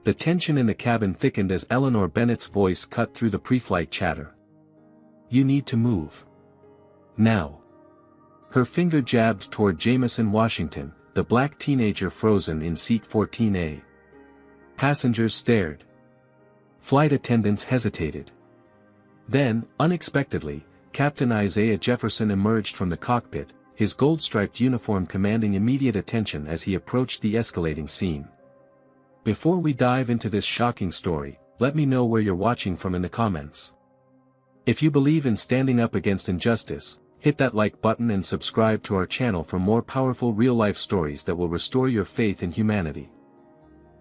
The tension in the cabin thickened as Eleanor Bennett's voice cut through the pre-flight chatter. "You need to move. Now." Her finger jabbed toward Jameson Washington, the black teenager frozen in seat 14A. Passengers stared. Flight attendants hesitated. Then, unexpectedly, Captain Isaiah Jefferson emerged from the cockpit, his gold-striped uniform commanding immediate attention as he approached the escalating scene. Before we dive into this shocking story, let me know where you're watching from in the comments. If you believe in standing up against injustice, hit that like button and subscribe to our channel for more powerful real-life stories that will restore your faith in humanity.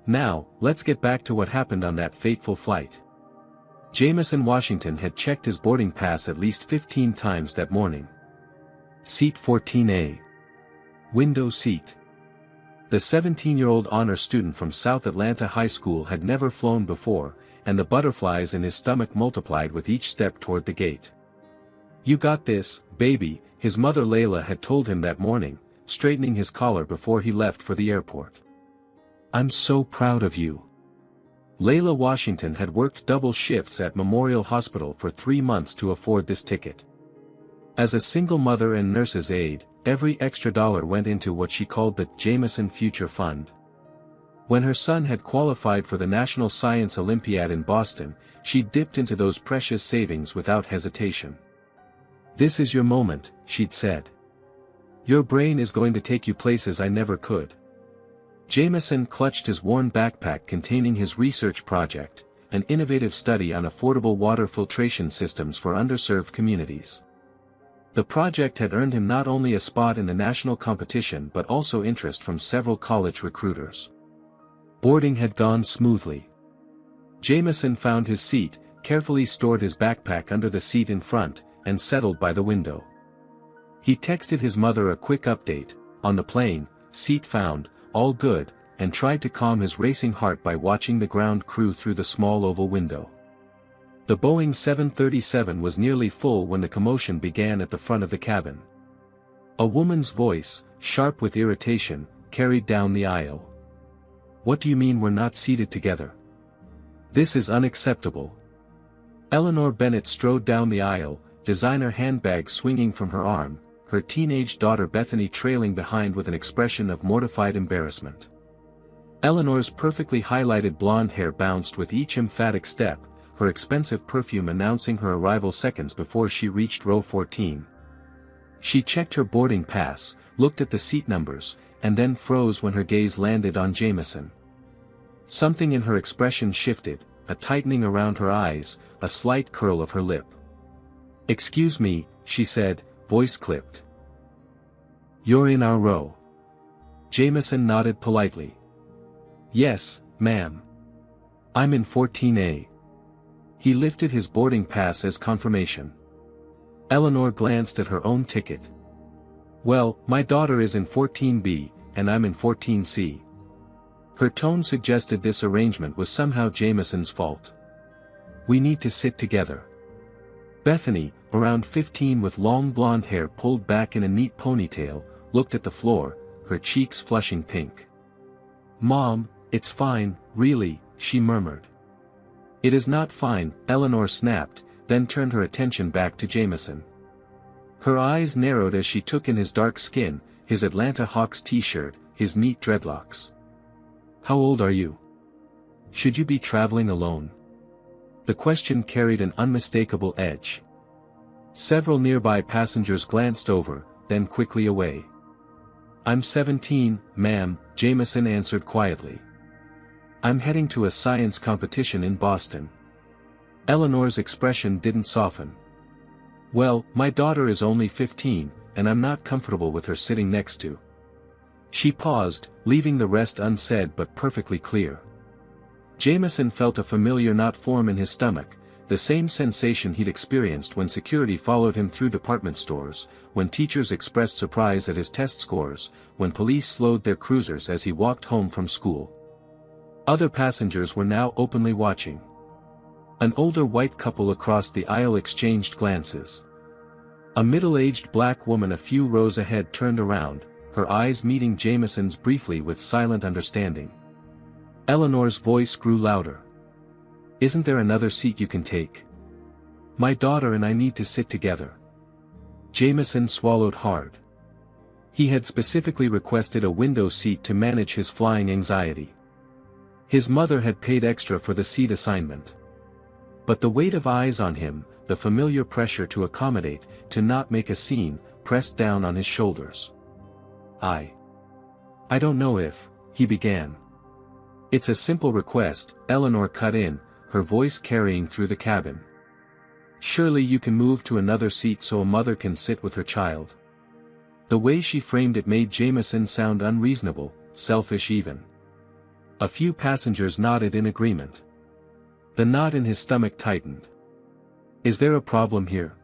Now, let's get back to what happened on that fateful flight. Jameson Washington had checked his boarding pass at least 15 times that morning. Seat 14A. Window seat. The 17-year-old honor student from South Atlanta High School had never flown before, and the butterflies in his stomach multiplied with each step toward the gate. "You got this, baby," his mother Layla had told him that morning, straightening his collar before he left for the airport. "I'm so proud of you." Layla Washington had worked double shifts at Memorial Hospital for 3 months to afford this ticket. As a single mother and nurse's aide, every extra dollar went into what she called the Jameson Future Fund. When her son had qualified for the National Science Olympiad in Boston, she dipped into those precious savings without hesitation. "This is your moment," she'd said. "Your brain is going to take you places I never could." Jameson clutched his worn backpack containing his research project, an innovative study on affordable water filtration systems for underserved communities. The project had earned him not only a spot in the national competition but also interest from several college recruiters. Boarding had gone smoothly. Jameson found his seat, carefully stored his backpack under the seat in front, and settled by the window. He texted his mother a quick update, "On the plane, seat found, all good," and tried to calm his racing heart by watching the ground crew through the small oval window. The Boeing 737 was nearly full when the commotion began at the front of the cabin. A woman's voice, sharp with irritation, carried down the aisle. "What do you mean we're not seated together? This is unacceptable." Eleanor Bennett strode down the aisle, designer handbag swinging from her arm, her teenage daughter Bethany trailing behind with an expression of mortified embarrassment. Eleanor's perfectly highlighted blonde hair bounced with each emphatic step, her expensive perfume announcing her arrival seconds before she reached row 14. She checked her boarding pass, looked at the seat numbers, and then froze when her gaze landed on Jameson. Something in her expression shifted, a tightening around her eyes, a slight curl of her lip. "Excuse me," she said, voice clipped. "You're in our row." Jameson nodded politely. "Yes, ma'am. I'm in 14A. He lifted his boarding pass as confirmation. Eleanor glanced at her own ticket. "Well, my daughter is in 14B, and I'm in 14C. Her tone suggested this arrangement was somehow Jameson's fault. "We need to sit together." Bethany, around 15 with long blonde hair pulled back in a neat ponytail, looked at the floor, her cheeks flushing pink. "Mom, it's fine, really," she murmured. "It is not fine," Eleanor snapped, then turned her attention back to Jameson. Her eyes narrowed as she took in his dark skin, his Atlanta Hawks t-shirt, his neat dreadlocks. "How old are you? Should you be traveling alone?" The question carried an unmistakable edge. Several nearby passengers glanced over, then quickly away. "I'm 17, ma'am," Jameson answered quietly. "I'm heading to a science competition in Boston." Eleanor's expression didn't soften. "Well, my daughter is only 15, and I'm not comfortable with her sitting next to." She paused, leaving the rest unsaid but perfectly clear. Jameson felt a familiar knot form in his stomach, the same sensation he'd experienced when security followed him through department stores, when teachers expressed surprise at his test scores, when police slowed their cruisers as he walked home from school. Other passengers were now openly watching. An older white couple across the aisle exchanged glances. A middle-aged black woman a few rows ahead turned around, her eyes meeting Jameson's briefly with silent understanding. Eleanor's voice grew louder. Isn't there another seat you can take? My daughter and I need to sit together. Jameson swallowed hard. He had specifically requested a window seat to manage his flying anxiety. His mother had paid extra for the seat assignment. But the weight of eyes on him, the familiar pressure to accommodate, to not make a scene, pressed down on his shoulders. I don't know if, he began. It's a simple request, Eleanor cut in, her voice carrying through the cabin. Surely you can move to another seat so a mother can sit with her child. The way she framed it made Jameson sound unreasonable, selfish even. A few passengers nodded in agreement. The knot in his stomach tightened. Is there a problem here?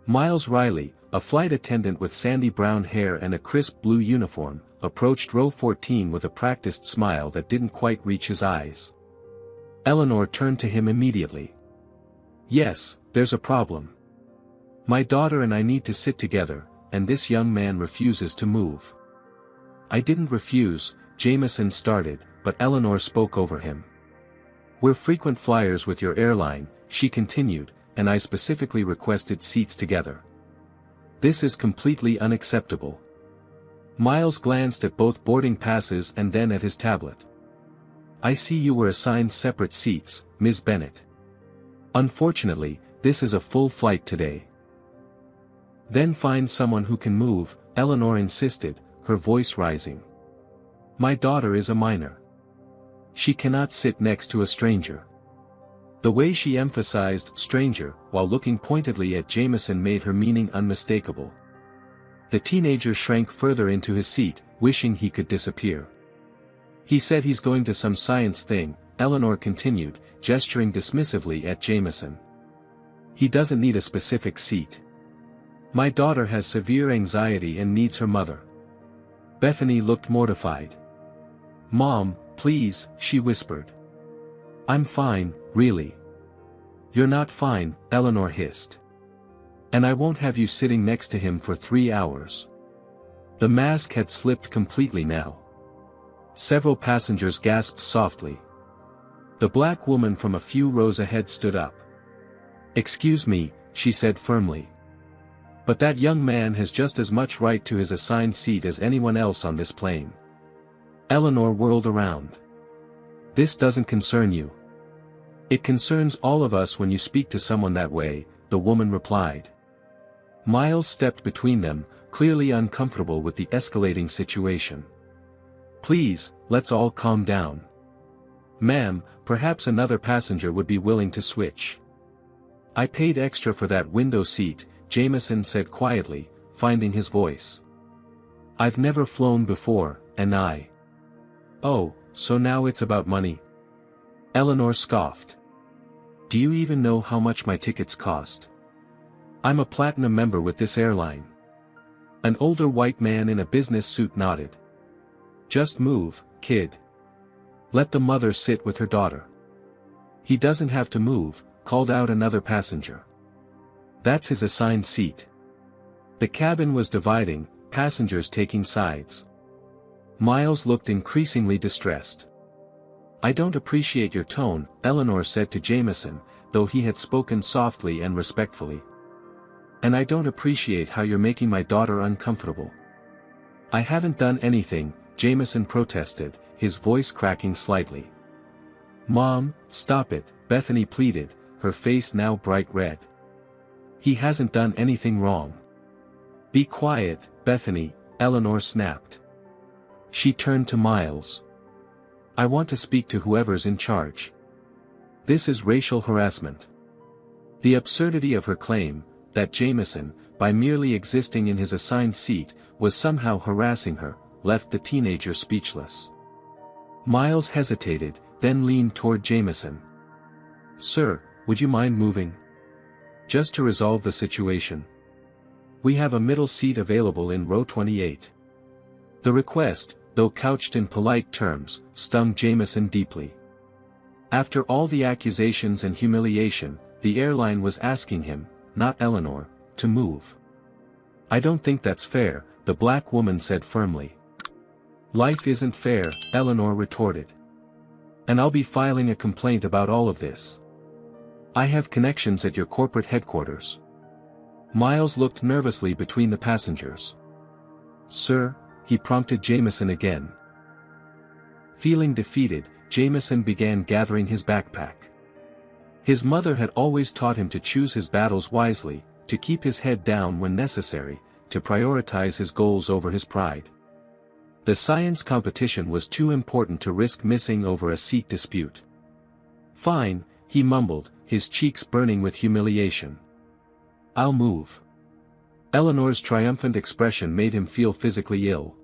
Miles Riley, a flight attendant with sandy brown hair and a crisp blue uniform, approached row 14 with a practiced smile that didn't quite reach his eyes. Eleanor turned to him immediately. Yes, there's a problem. My daughter and I need to sit together, and this young man refuses to move. I didn't refuse, Jameson started, but Eleanor spoke over him. We're frequent flyers with your airline, she continued, and I specifically requested seats together. This is completely unacceptable. Miles glanced at both boarding passes and then at his tablet. I see you were assigned separate seats, Ms. Bennett. Unfortunately, this is a full flight today. Then find someone who can move, Eleanor insisted, her voice rising. My daughter is a minor. She cannot sit next to a stranger. The way she emphasized stranger, while looking pointedly at Jameson made her meaning unmistakable. The teenager shrank further into his seat, wishing he could disappear. He said he's going to some science thing, Eleanor continued, gesturing dismissively at Jameson. He doesn't need a specific seat. My daughter has severe anxiety and needs her mother. Bethany looked mortified. Mom, please, she whispered. I'm fine, really. You're not fine, Eleanor hissed. And I won't have you sitting next to him for 3 hours. The mask had slipped completely now. Several passengers gasped softly. The black woman from a few rows ahead stood up. Excuse me, she said firmly. But that young man has just as much right to his assigned seat as anyone else on this plane. Eleanor whirled around. This doesn't concern you. It concerns all of us when you speak to someone that way, the woman replied. Miles stepped between them, clearly uncomfortable with the escalating situation. Please, let's all calm down. Ma'am, perhaps another passenger would be willing to switch. I paid extra for that window seat, Jameson said quietly, finding his voice. I've never flown before, and I. Oh, so now it's about money? Eleanor scoffed. Do you even know how much my tickets cost? I'm a platinum member with this airline. An older white man in a business suit nodded. Just move, kid. Let the mother sit with her daughter. He doesn't have to move, called out another passenger. That's his assigned seat. The cabin was dividing, passengers taking sides. Miles looked increasingly distressed. I don't appreciate your tone, Eleanor said to Jameson, though he had spoken softly and respectfully. And I don't appreciate how you're making my daughter uncomfortable. I haven't done anything, Jameson protested, his voice cracking slightly. Mom, stop it, Bethany pleaded, her face now bright red. He hasn't done anything wrong. Be quiet, Bethany, Eleanor snapped. She turned to Miles. I want to speak to whoever's in charge. This is racial harassment. The absurdity of her claim, that Jameson, by merely existing in his assigned seat, was somehow harassing her, left the teenager speechless. Miles hesitated, then leaned toward Jameson. Sir, would you mind moving? Just to resolve the situation. We have a middle seat available in row 28. The request, though couched in polite terms, stung Jameson deeply. After all the accusations and humiliation, the airline was asking him, not Eleanor, to move. I don't think that's fair, the black woman said firmly. Life isn't fair, Eleanor retorted. And I'll be filing a complaint about all of this. I have connections at your corporate headquarters. Miles looked nervously between the passengers. Sir, he prompted Jameson again. Feeling defeated, Jameson began gathering his backpack. His mother had always taught him to choose his battles wisely, to keep his head down when necessary, to prioritize his goals over his pride. The science competition was too important to risk missing over a seat dispute. Fine, he mumbled, his cheeks burning with humiliation. I'll move. Eleanor's triumphant expression made him feel physically ill.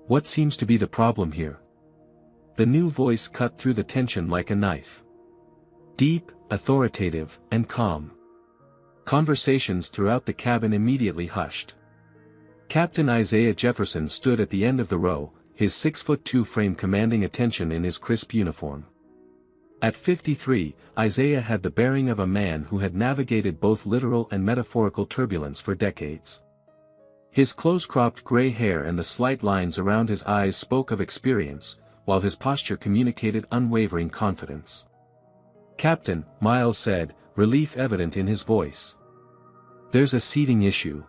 What seems to be the problem here? The new voice cut through the tension like a knife. Deep, authoritative, and calm. Conversations throughout the cabin immediately hushed. Captain Isaiah Jefferson stood at the end of the row, his 6'2" frame commanding attention in his crisp uniform. At 53, Isaiah had the bearing of a man who had navigated both literal and metaphorical turbulence for decades. His close-cropped gray hair and the slight lines around his eyes spoke of experience, while his posture communicated unwavering confidence. Captain, Miles said, relief evident in his voice. There's a seating issue.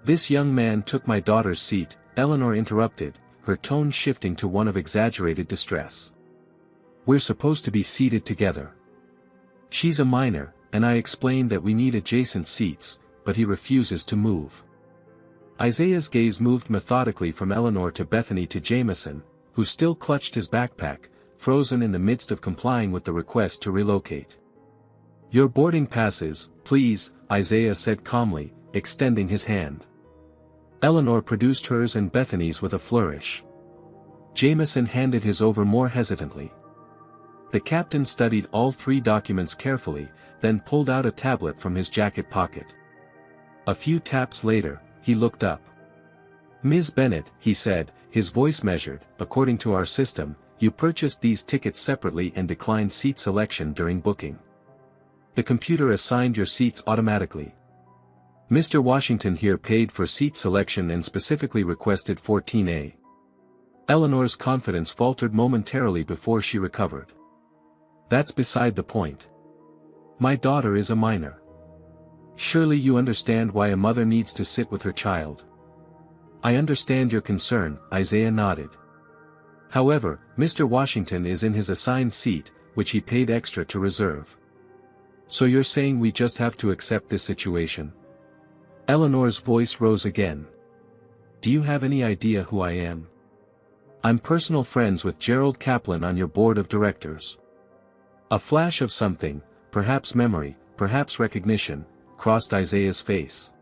This young man took my daughter's seat, Eleanor interrupted, her tone shifting to one of exaggerated distress. We're supposed to be seated together. She's a minor, and I explained that we need adjacent seats, but he refuses to move. Isaiah's gaze moved methodically from Eleanor to Bethany to Jameson, who still clutched his backpack, frozen in the midst of complying with the request to relocate. Your boarding passes, please, Isaiah said calmly, extending his hand. Eleanor produced hers and Bethany's with a flourish. Jameson handed his over more hesitantly. The captain studied all three documents carefully, then pulled out a tablet from his jacket pocket. A few taps later, he looked up. Ms. Bennett, he said, his voice measured, according to our system, you purchased these tickets separately and declined seat selection during booking. The computer assigned your seats automatically. Mr. Washington here paid for seat selection and specifically requested 14A. Eleanor's confidence faltered momentarily before she recovered. That's beside the point. My daughter is a minor. Surely you understand why a mother needs to sit with her child. I understand your concern, Isaiah nodded. However, Mr. Washington is in his assigned seat, which he paid extra to reserve. So you're saying we just have to accept this situation? Eleanor's voice rose again. Do you have any idea who I am? I'm personal friends with Gerald Kaplan on your board of directors. A flash of something, perhaps memory, perhaps recognition, crossed Isaiah's face.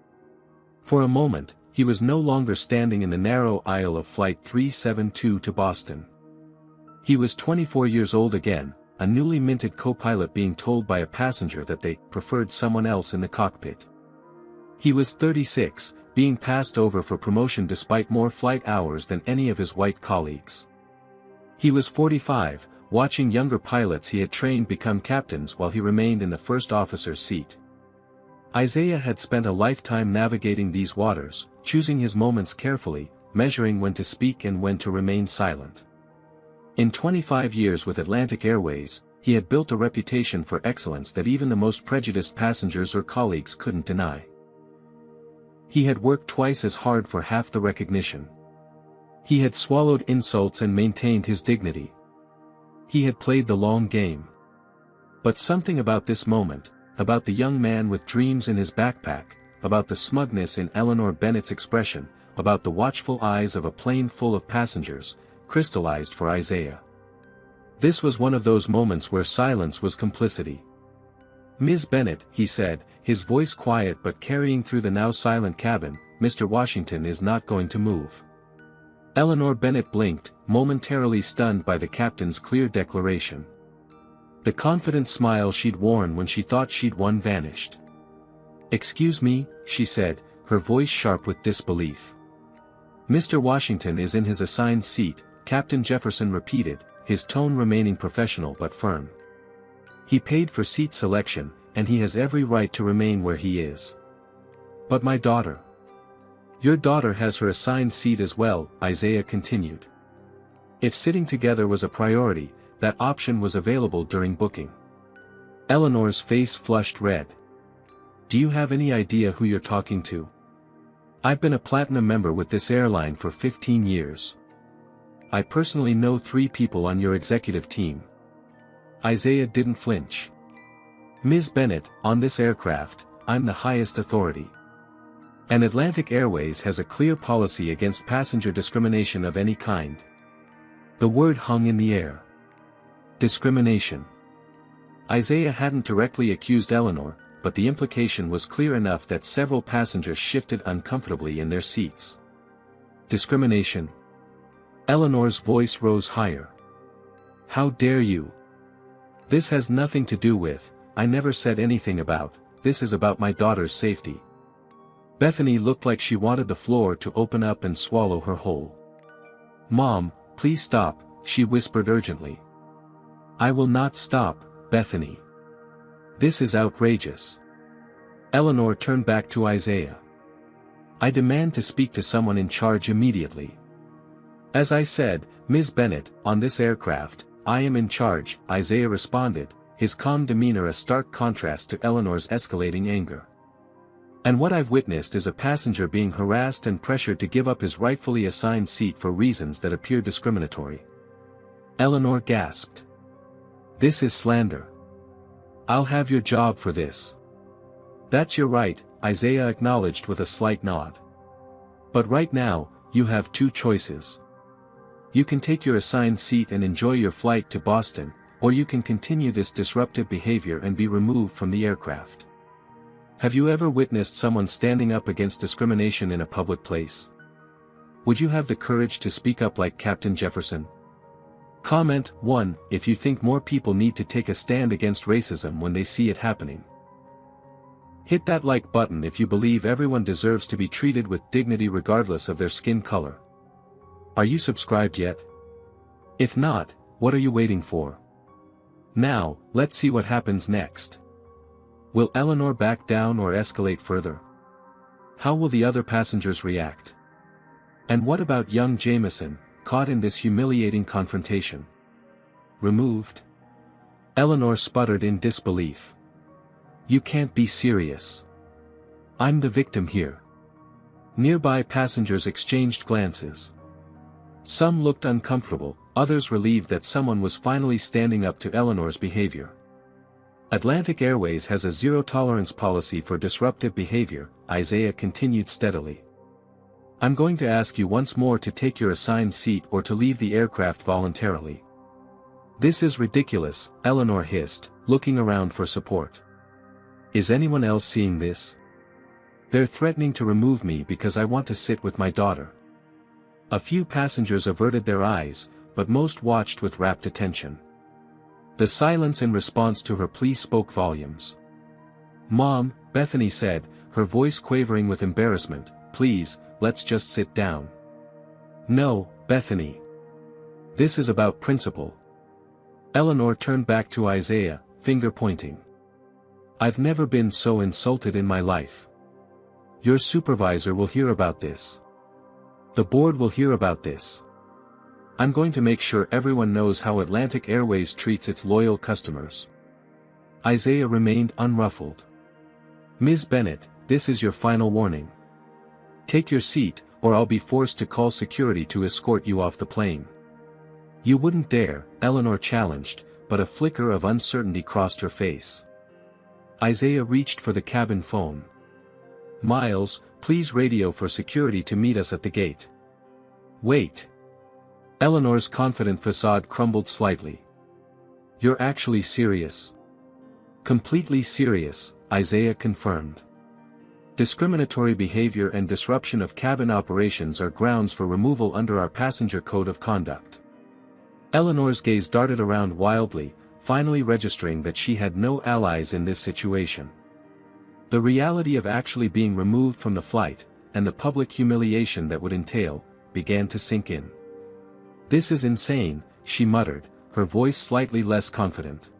For a moment, he was no longer standing in the narrow aisle of Flight 372 to Boston. He was 24 years old again, a newly minted co-pilot being told by a passenger that they preferred someone else in the cockpit. He was 36, being passed over for promotion despite more flight hours than any of his white colleagues. He was 45, watching younger pilots he had trained become captains while he remained in the first officer's seat. Isaiah had spent a lifetime navigating these waters, choosing his moments carefully, measuring when to speak and when to remain silent. In 25 years with Atlantic Airways, he had built a reputation for excellence that even the most prejudiced passengers or colleagues couldn't deny. He had worked twice as hard for half the recognition. He had swallowed insults and maintained his dignity. He had played the long game. But something about this moment, about the young man with dreams in his backpack, about the smugness in Eleanor Bennett's expression, about the watchful eyes of a plane full of passengers, crystallized for Isaiah. This was one of those moments where silence was complicity. Ms. Bennett, he said, his voice quiet but carrying through the now silent cabin, Mr. Washington is not going to move. Eleanor Bennett blinked, momentarily stunned by the captain's clear declaration. The confident smile she'd worn when she thought she'd won vanished. Excuse me, she said, her voice sharp with disbelief. Mr. Washington is in his assigned seat, Captain Jefferson repeated, his tone remaining professional but firm. He paid for seat selection, and he has every right to remain where he is. But my daughter. Your daughter has her assigned seat as well, Isaiah continued. If sitting together was a priority, that option was available during booking. Eleanor's face flushed red. Do you have any idea who you're talking to? I've been a platinum member with this airline for 15 years. I personally know 3 people on your executive team. Isaiah didn't flinch. Ms. Bennett, on this aircraft, I'm the highest authority. And Atlantic Airways has a clear policy against passenger discrimination of any kind. The word hung in the air. Discrimination. Isaiah hadn't directly accused Eleanor, but the implication was clear enough that several passengers shifted uncomfortably in their seats. Discrimination. Eleanor's voice rose higher. How dare you? This has nothing to do with, I never said anything about, this is about my daughter's safety. Bethany looked like she wanted the floor to open up and swallow her whole. Mom, please stop, she whispered urgently. I will not stop, Bethany. This is outrageous. Eleanor turned back to Isaiah. I demand to speak to someone in charge immediately. As I said, Ms. Bennett, on this aircraft, I am in charge, Isaiah responded, his calm demeanor a stark contrast to Eleanor's escalating anger. And what I've witnessed is a passenger being harassed and pressured to give up his rightfully assigned seat for reasons that appear discriminatory. Eleanor gasped. This is slander. I'll have your job for this. That's your right, Isaiah acknowledged with a slight nod. But right now, you have 2 choices. You can take your assigned seat and enjoy your flight to Boston, or you can continue this disruptive behavior and be removed from the aircraft. Have you ever witnessed someone standing up against discrimination in a public place? Would you have the courage to speak up like Captain Jefferson? Comment 1 if you think more people need to take a stand against racism when they see it happening. Hit that like button if you believe everyone deserves to be treated with dignity regardless of their skin color. Are you subscribed yet? If not, what are you waiting for? Now, let's see what happens next. Will Eleanor back down or escalate further? How will the other passengers react? And what about young Jameson, caught in this humiliating confrontation? Removed? Eleanor sputtered in disbelief. You can't be serious. I'm the victim here. Nearby passengers exchanged glances. Some looked uncomfortable, others relieved that someone was finally standing up to Eleanor's behavior. Atlantic Airways has a zero-tolerance policy for disruptive behavior, Isaiah continued steadily. I'm going to ask you once more to take your assigned seat or to leave the aircraft voluntarily. This is ridiculous, Eleanor hissed, looking around for support. Is anyone else seeing this? They're threatening to remove me because I want to sit with my daughter. A few passengers averted their eyes, but most watched with rapt attention. The silence in response to her plea spoke volumes. Mom, Bethany said, her voice quavering with embarrassment, please, let's just sit down. No, Bethany. This is about principle. Eleanor turned back to Isaiah, finger pointing. I've never been so insulted in my life. Your supervisor will hear about this. The board will hear about this. I'm going to make sure everyone knows how Atlantic Airways treats its loyal customers. Isaiah remained unruffled. Ms. Bennett, this is your final warning. Take your seat, or I'll be forced to call security to escort you off the plane. You wouldn't dare, Eleanor challenged, but a flicker of uncertainty crossed her face. Isaiah reached for the cabin phone. Miles, please radio for security to meet us at the gate. Wait. Eleanor's confident facade crumbled slightly. You're actually serious? Completely serious, Isaiah confirmed. Discriminatory behavior and disruption of cabin operations are grounds for removal under our passenger code of conduct. Eleanor's gaze darted around wildly, finally registering that she had no allies in this situation. The reality of actually being removed from the flight, and the public humiliation that would entail, began to sink in. This is insane, she muttered, her voice slightly less confident.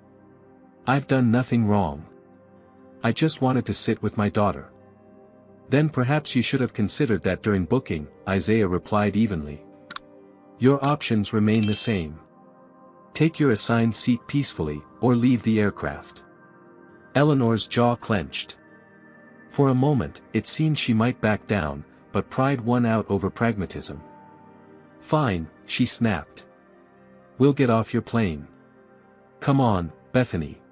I've done nothing wrong. I just wanted to sit with my daughter. Then perhaps you should have considered that during booking, Isaiah replied evenly. Your options remain the same. Take your assigned seat peacefully, or leave the aircraft. Eleanor's jaw clenched. For a moment, it seemed she might back down, but pride won out over pragmatism. Fine, she snapped. We'll get off your plane. Come on, Bethany.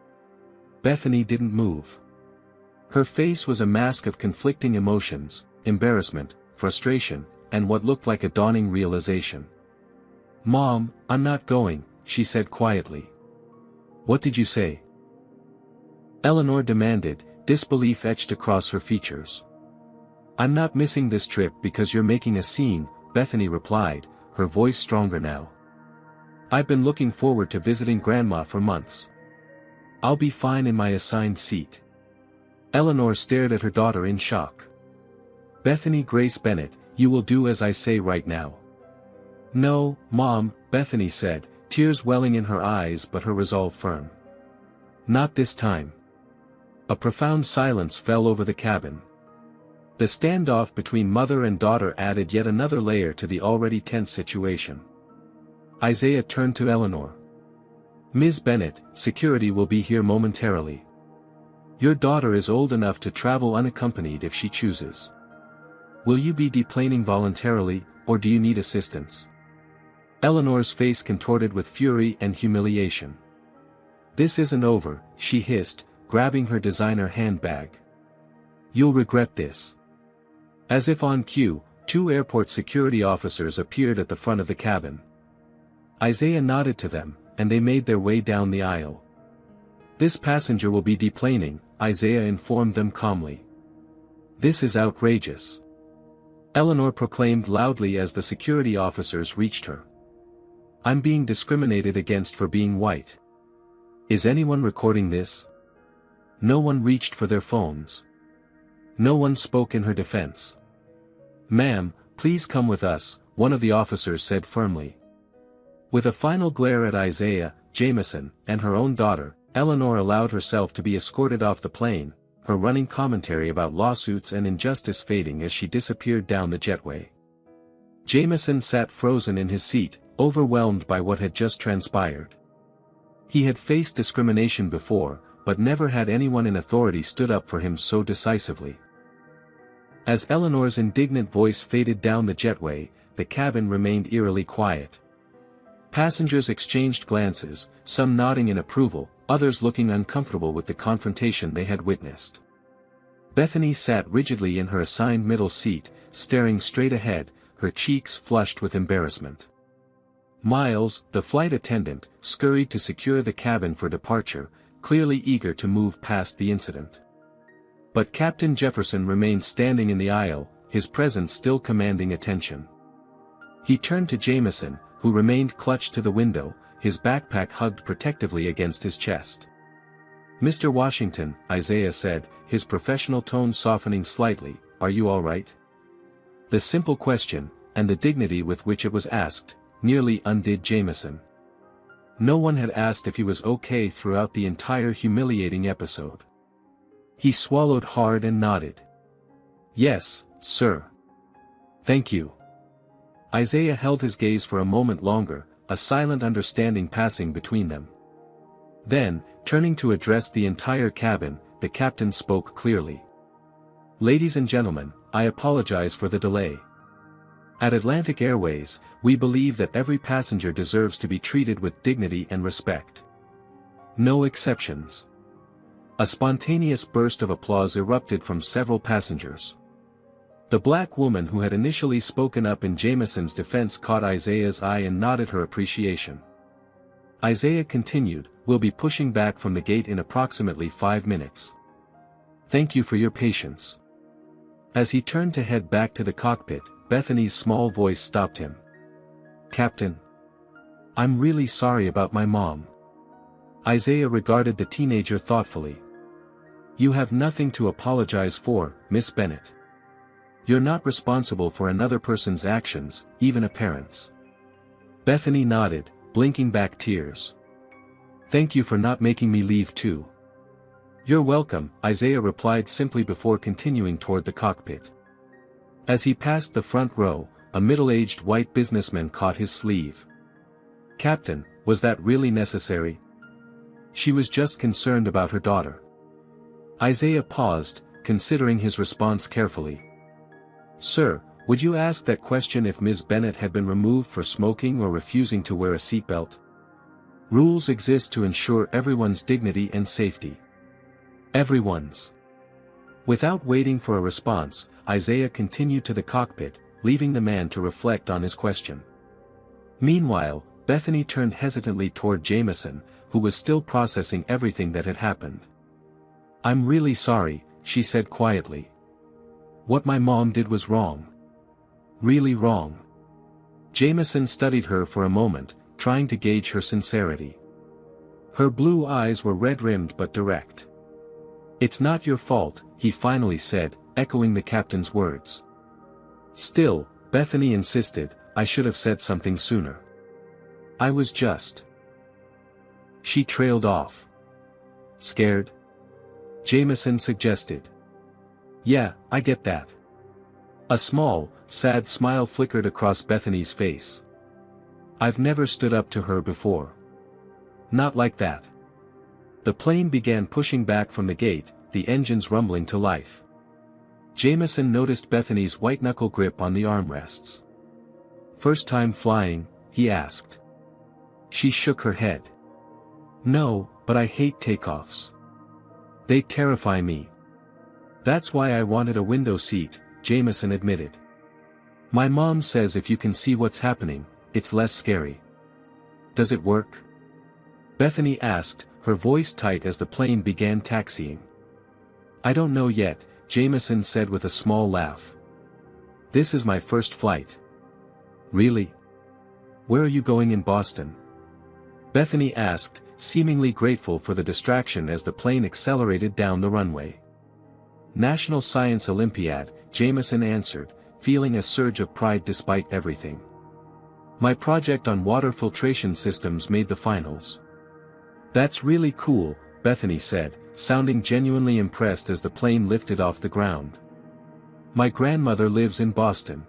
Bethany didn't move. Her face was a mask of conflicting emotions, embarrassment, frustration, and what looked like a dawning realization. Mom, I'm not going, she said quietly. What did you say? Eleanor demanded, disbelief etched across her features. I'm not missing this trip because you're making a scene, Bethany replied, her voice stronger now. I've been looking forward to visiting Grandma for months. I'll be fine in my assigned seat. Eleanor stared at her daughter in shock. Bethany Grace Bennett, you will do as I say right now. No, Mom, Bethany said, tears welling in her eyes but her resolve firm. Not this time. A profound silence fell over the cabin. The standoff between mother and daughter added yet another layer to the already tense situation. Isaiah turned to Eleanor. Ms. Bennett, security will be here momentarily. Your daughter is old enough to travel unaccompanied if she chooses. Will you be deplaning voluntarily, or do you need assistance? Eleanor's face contorted with fury and humiliation. This isn't over, she hissed, grabbing her designer handbag. You'll regret this. As if on cue, 2 airport security officers appeared at the front of the cabin. Isaiah nodded to them, and they made their way down the aisle. This passenger will be deplaning, Isaiah informed them calmly. This is outrageous. Eleanor proclaimed loudly as the security officers reached her. I'm being discriminated against for being white. Is anyone recording this? No one reached for their phones. No one spoke in her defense. Ma'am, please come with us, one of the officers said firmly. With a final glare at Isaiah, Jameson, and her own daughter, Eleanor allowed herself to be escorted off the plane, her running commentary about lawsuits and injustice fading as she disappeared down the jetway. Jameson sat frozen in his seat, overwhelmed by what had just transpired. He had faced discrimination before, but never had anyone in authority stood up for him so decisively. As Eleanor's indignant voice faded down the jetway, the cabin remained eerily quiet. Passengers exchanged glances, some nodding in approval, others looking uncomfortable with the confrontation they had witnessed. Bethany sat rigidly in her assigned middle seat, staring straight ahead, her cheeks flushed with embarrassment. Miles, the flight attendant, scurried to secure the cabin for departure, clearly eager to move past the incident. But Captain Jefferson remained standing in the aisle, his presence still commanding attention. He turned to Jameson, who remained clutched to the window, his backpack hugged protectively against his chest. Mr. Washington, Isaiah said, his professional tone softening slightly, are you all right? The simple question, and the dignity with which it was asked, nearly undid Jameson. No one had asked if he was okay throughout the entire humiliating episode. He swallowed hard and nodded. Yes, sir. Thank you. Isaiah held his gaze for a moment longer, a silent understanding passing between them. Then, turning to address the entire cabin, the captain spoke clearly. Ladies and gentlemen, I apologize for the delay. At Atlantic Airways, we believe that every passenger deserves to be treated with dignity and respect. No exceptions. A spontaneous burst of applause erupted from several passengers. The black woman who had initially spoken up in Jameson's defense caught Isaiah's eye and nodded her appreciation. Isaiah continued, we'll be pushing back from the gate in approximately 5 minutes. Thank you for your patience. As he turned to head back to the cockpit, Bethany's small voice stopped him. Captain. I'm really sorry about my mom. Isaiah regarded the teenager thoughtfully. You have nothing to apologize for, Miss Bennett. You're not responsible for another person's actions, even a parent's. Bethany nodded, blinking back tears. Thank you for not making me leave too. You're welcome, Isaiah replied simply before continuing toward the cockpit. As he passed the front row, a middle-aged white businessman caught his sleeve. Captain, Was that really necessary? She was just concerned about her daughter. Isaiah paused, considering his response carefully. Sir, would you ask that question if Ms. Bennett had been removed for smoking or refusing to wear a seatbelt? Rules exist to ensure everyone's dignity and safety. Everyone's. Without waiting for a response, Isaiah continued to the cockpit, leaving the man to reflect on his question. Meanwhile, Bethany turned hesitantly toward Jameson, who was still processing everything that had happened. I'm really sorry, she said quietly. What my mom did was wrong. Really wrong. Jameson studied her for a moment, trying to gauge her sincerity. Her blue eyes were red-rimmed but direct. It's not your fault, he finally said, echoing the captain's words. Still, Bethany insisted, I should have said something sooner. I was just. She trailed off. Scared? Jameson suggested. Yeah, I get that. A small, sad smile flickered across Bethany's face. I've never stood up to her before. Not like that. The plane began pushing back from the gate, the engines rumbling to life. Jameson noticed Bethany's white-knuckle grip on the armrests. First time flying, he asked. She shook her head. No, but I hate takeoffs. They terrify me. That's why I wanted a window seat, Jameson admitted. My mom says if you can see what's happening, it's less scary. Does it work? Bethany asked, her voice tight as the plane began taxiing. I don't know yet, Jameson said with a small laugh. This is my first flight. Really? Where are you going in Boston? Bethany asked, seemingly grateful for the distraction as the plane accelerated down the runway. National Science Olympiad, Jameson answered, feeling a surge of pride despite everything. My project on water filtration systems made the finals. That's really cool, Bethany said, sounding genuinely impressed as the plane lifted off the ground. My grandmother lives in Boston.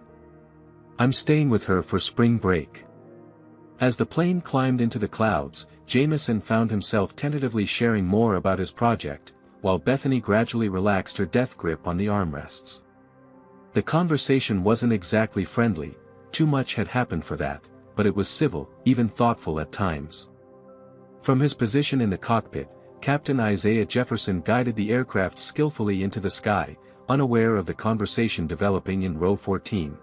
I'm staying with her for spring break. As the plane climbed into the clouds, Jameson found himself tentatively sharing more about his project, while Bethany gradually relaxed her death grip on the armrests. The conversation wasn't exactly friendly, too much had happened for that, but it was civil, even thoughtful at times. From his position in the cockpit, Captain Isaiah Jefferson guided the aircraft skillfully into the sky, unaware of the conversation developing in row 14.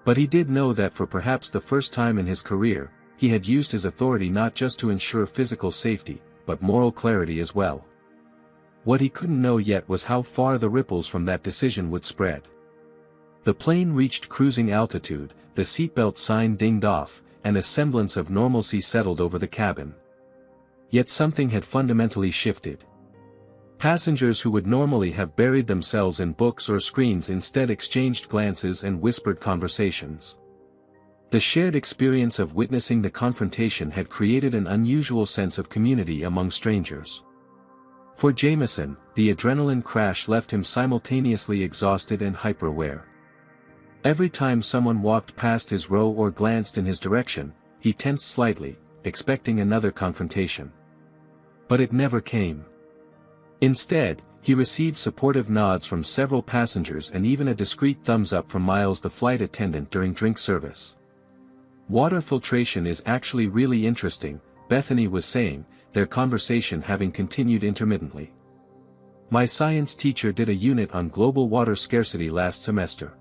But he did know that for perhaps the first time in his career, he had used his authority not just to ensure physical safety, but moral clarity as well. What he couldn't know yet was how far the ripples from that decision would spread. The plane reached cruising altitude, the seatbelt sign dinged off, and a semblance of normalcy settled over the cabin. Yet something had fundamentally shifted. Passengers who would normally have buried themselves in books or screens instead exchanged glances and whispered conversations. The shared experience of witnessing the confrontation had created an unusual sense of community among strangers. For Jameson, the adrenaline crash left him simultaneously exhausted and hyper-aware. Every time someone walked past his row or glanced in his direction, he tensed slightly, expecting another confrontation. But it never came. Instead, he received supportive nods from several passengers and even a discreet thumbs up from Miles, the flight attendant, during drink service. Water filtration is actually really interesting, Bethany was saying, their conversation having continued intermittently. My science teacher did a unit on global water scarcity last semester.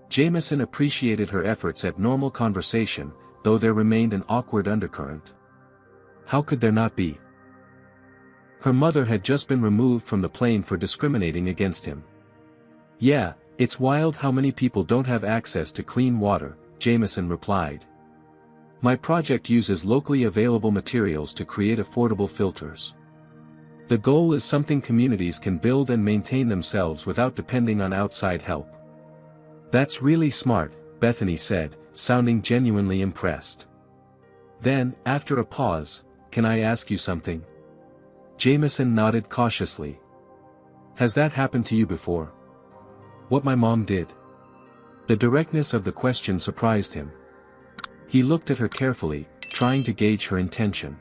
Jameson appreciated her efforts at normal conversation, though there remained an awkward undercurrent. How could there not be? Her mother had just been removed from the plane for discriminating against him. Yeah, it's wild how many people don't have access to clean water, Jameson replied. My project uses locally available materials to create affordable filters. The goal is something communities can build and maintain themselves without depending on outside help. That's really smart, Bethany said, sounding genuinely impressed. Then, after a pause, can I ask you something? Jameson nodded cautiously. Has that happened to you before? What my mom did? The directness of the question surprised him. He looked at her carefully, trying to gauge her intention.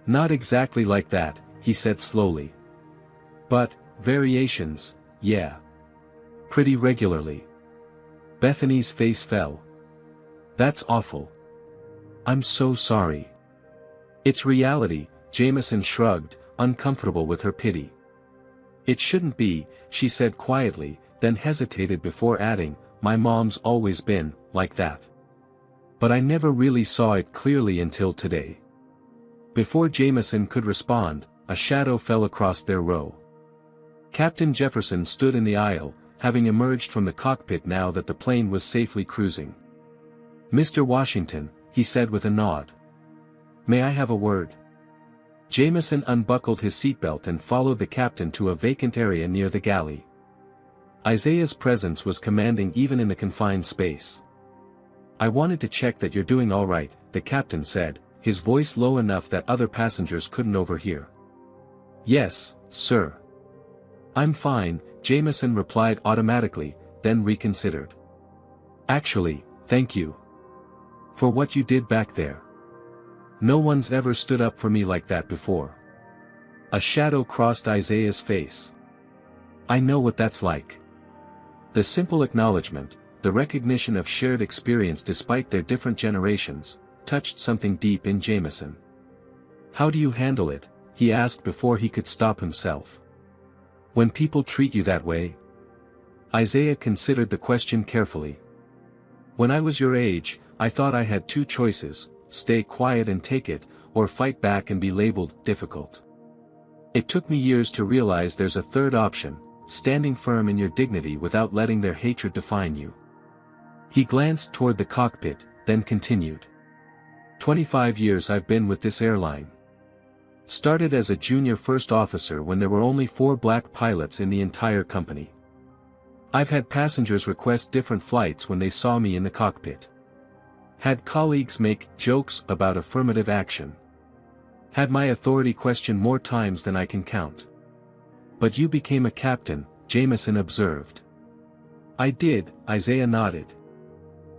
"Not exactly like that," he said slowly. "But, variations, yeah. Pretty regularly." Bethany's face fell. "That's awful. I'm so sorry." "It's reality," Jameson shrugged, uncomfortable with her pity. "It shouldn't be," she said quietly, then hesitated before adding, "My mom's always been like that. But I never really saw it clearly until today." Before Jameson could respond, a shadow fell across their row. Captain Jefferson stood in the aisle, having emerged from the cockpit now that the plane was safely cruising. "Mr. Washington," he said with a nod. "May I have a word?" Jameson unbuckled his seatbelt and followed the captain to a vacant area near the galley. Isaiah's presence was commanding even in the confined space. "I wanted to check that you're doing all right," the captain said, his voice low enough that other passengers couldn't overhear. "Yes, sir. I'm fine," Jameson replied automatically, then reconsidered. "Actually, thank you. For what you did back there. No one's ever stood up for me like that before." A shadow crossed Isaiah's face. "I know what that's like." The simple acknowledgement, the recognition of shared experience despite their different generations, touched something deep in Jameson. "How do you handle it?" he asked before he could stop himself. "When people treat you that way?" Isaiah considered the question carefully. "When I was your age, I thought I had two choices: stay quiet and take it, or fight back and be labeled difficult. It took me years to realize there's a third option: standing firm in your dignity without letting their hatred define you." He glanced toward the cockpit, then continued. 25 years I've been with this airline. Started as a junior first officer when there were only 4 black pilots in the entire company. I've had passengers request different flights when they saw me in the cockpit. Had colleagues make jokes about affirmative action. Had my authority questioned more times than I can count. "But you became a captain," Jameson observed. "I did," Isaiah nodded.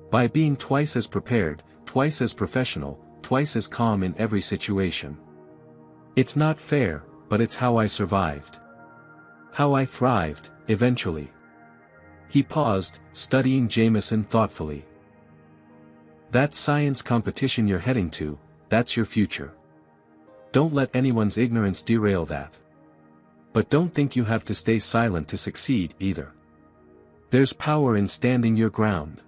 "By being twice as prepared, twice as professional, twice as calm in every situation. It's not fair, but it's how I survived. How I thrived, eventually." He paused, studying Jameson thoughtfully. "That science competition you're heading to, that's your future. Don't let anyone's ignorance derail that. But don't think you have to stay silent to succeed, either. There's power in standing your ground."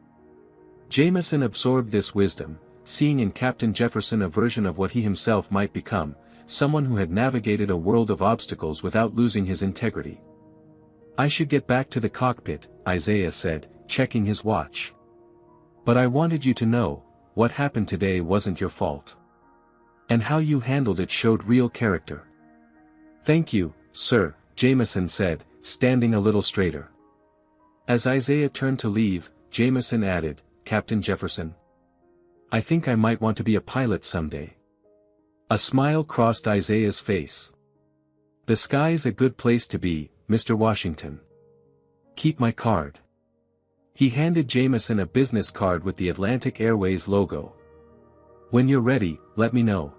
Jameson absorbed this wisdom, seeing in Captain Jefferson a version of what he himself might become, someone who had navigated a world of obstacles without losing his integrity. "I should get back to the cockpit," Isaiah said, checking his watch. "But I wanted you to know, what happened today wasn't your fault. And how you handled it showed real character." "Thank you, sir," Jameson said, standing a little straighter. As Isaiah turned to leave, Jameson added, "Captain Jefferson, I think I might want to be a pilot someday." A smile crossed Isaiah's face. "The sky's a good place to be, Mr. Washington. Keep my card." He handed Jameson a business card with the Atlantic Airways logo. "When you're ready, let me know."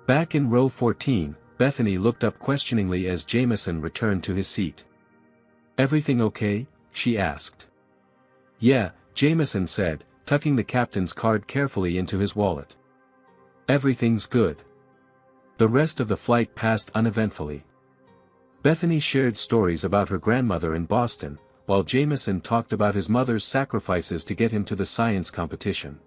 Back in row 14, Bethany looked up questioningly as Jameson returned to his seat. "Everything okay?" she asked. "Yeah," Jameson said, tucking the captain's card carefully into his wallet. "Everything's good." The rest of the flight passed uneventfully. Bethany shared stories about her grandmother in Boston, while Jameson talked about his mother's sacrifices to get him to the science competition.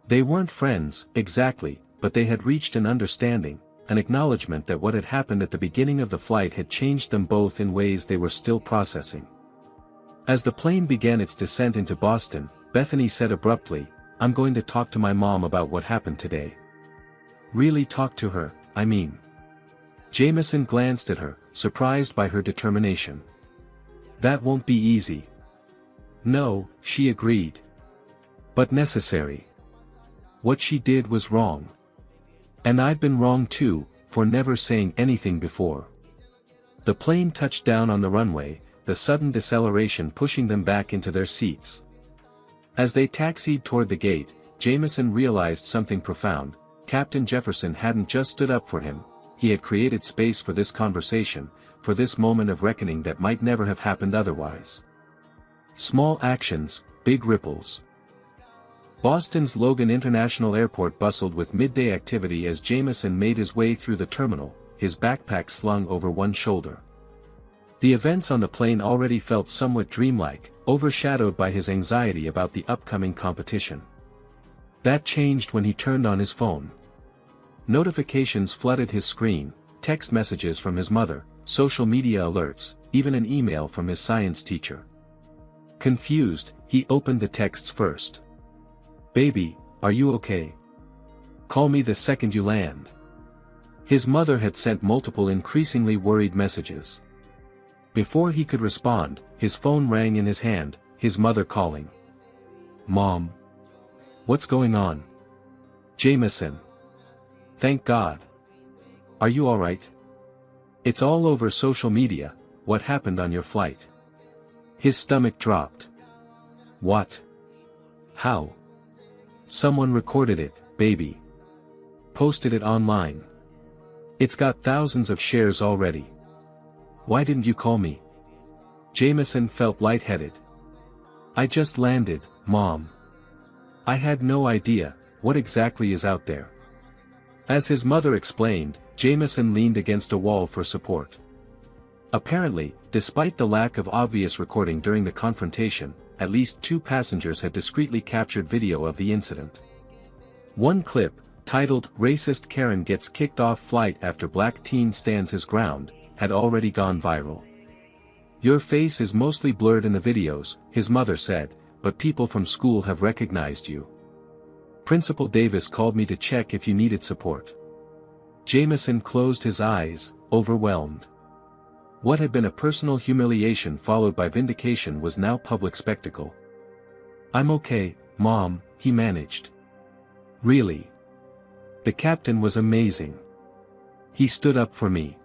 They weren't friends, exactly, but they had reached an understanding, an acknowledgement that what had happened at the beginning of the flight had changed them both in ways they were still processing. As the plane began its descent into Boston, Bethany said abruptly, "I'm going to talk to my mom about what happened today." "Really talk to her, I mean?" Jameson glanced at her, surprised by her determination. "That won't be easy." "No," she agreed. "But necessary. What she did was wrong. And I've been wrong too, for never saying anything before." The plane touched down on the runway, the sudden deceleration pushing them back into their seats. As they taxied toward the gate, Jameson realized something profound. Captain Jefferson hadn't just stood up for him, he had created space for this conversation, for this moment of reckoning that might never have happened otherwise. Small actions, big ripples. Boston's Logan International Airport bustled with midday activity as Jameson made his way through the terminal, his backpack slung over one shoulder. The events on the plane already felt somewhat dreamlike, overshadowed by his anxiety about the upcoming competition. That changed when he turned on his phone. Notifications flooded his screen, text messages from his mother, social media alerts, even an email from his science teacher. Confused, he opened the texts first. "Baby, are you okay? Call me the second you land." His mother had sent multiple increasingly worried messages. Before he could respond, his phone rang in his hand, his mother calling. "Mom? What's going on?" "Jameson. Thank God. Are you alright? It's all over social media, what happened on your flight." His stomach dropped. "What? How?" "Someone recorded it, baby. Posted it online. It's got thousands of shares already. Why didn't you call me?" Jameson felt lightheaded. "I just landed, Mom. I had no idea, what exactly is out there?" As his mother explained, Jameson leaned against a wall for support. Apparently, despite the lack of obvious recording during the confrontation, at least 2 passengers had discreetly captured video of the incident. One clip, titled "Racist Karen Gets Kicked Off Flight After Black Teen Stands His Ground," had already gone viral. "Your face is mostly blurred in the videos," his mother said, "but people from school have recognized you. Principal Davis called me to check if you needed support." Jameson closed his eyes, overwhelmed. What had been a personal humiliation followed by vindication was now public spectacle. "I'm okay, Mom," he managed. "Really? The captain was amazing. He stood up for me."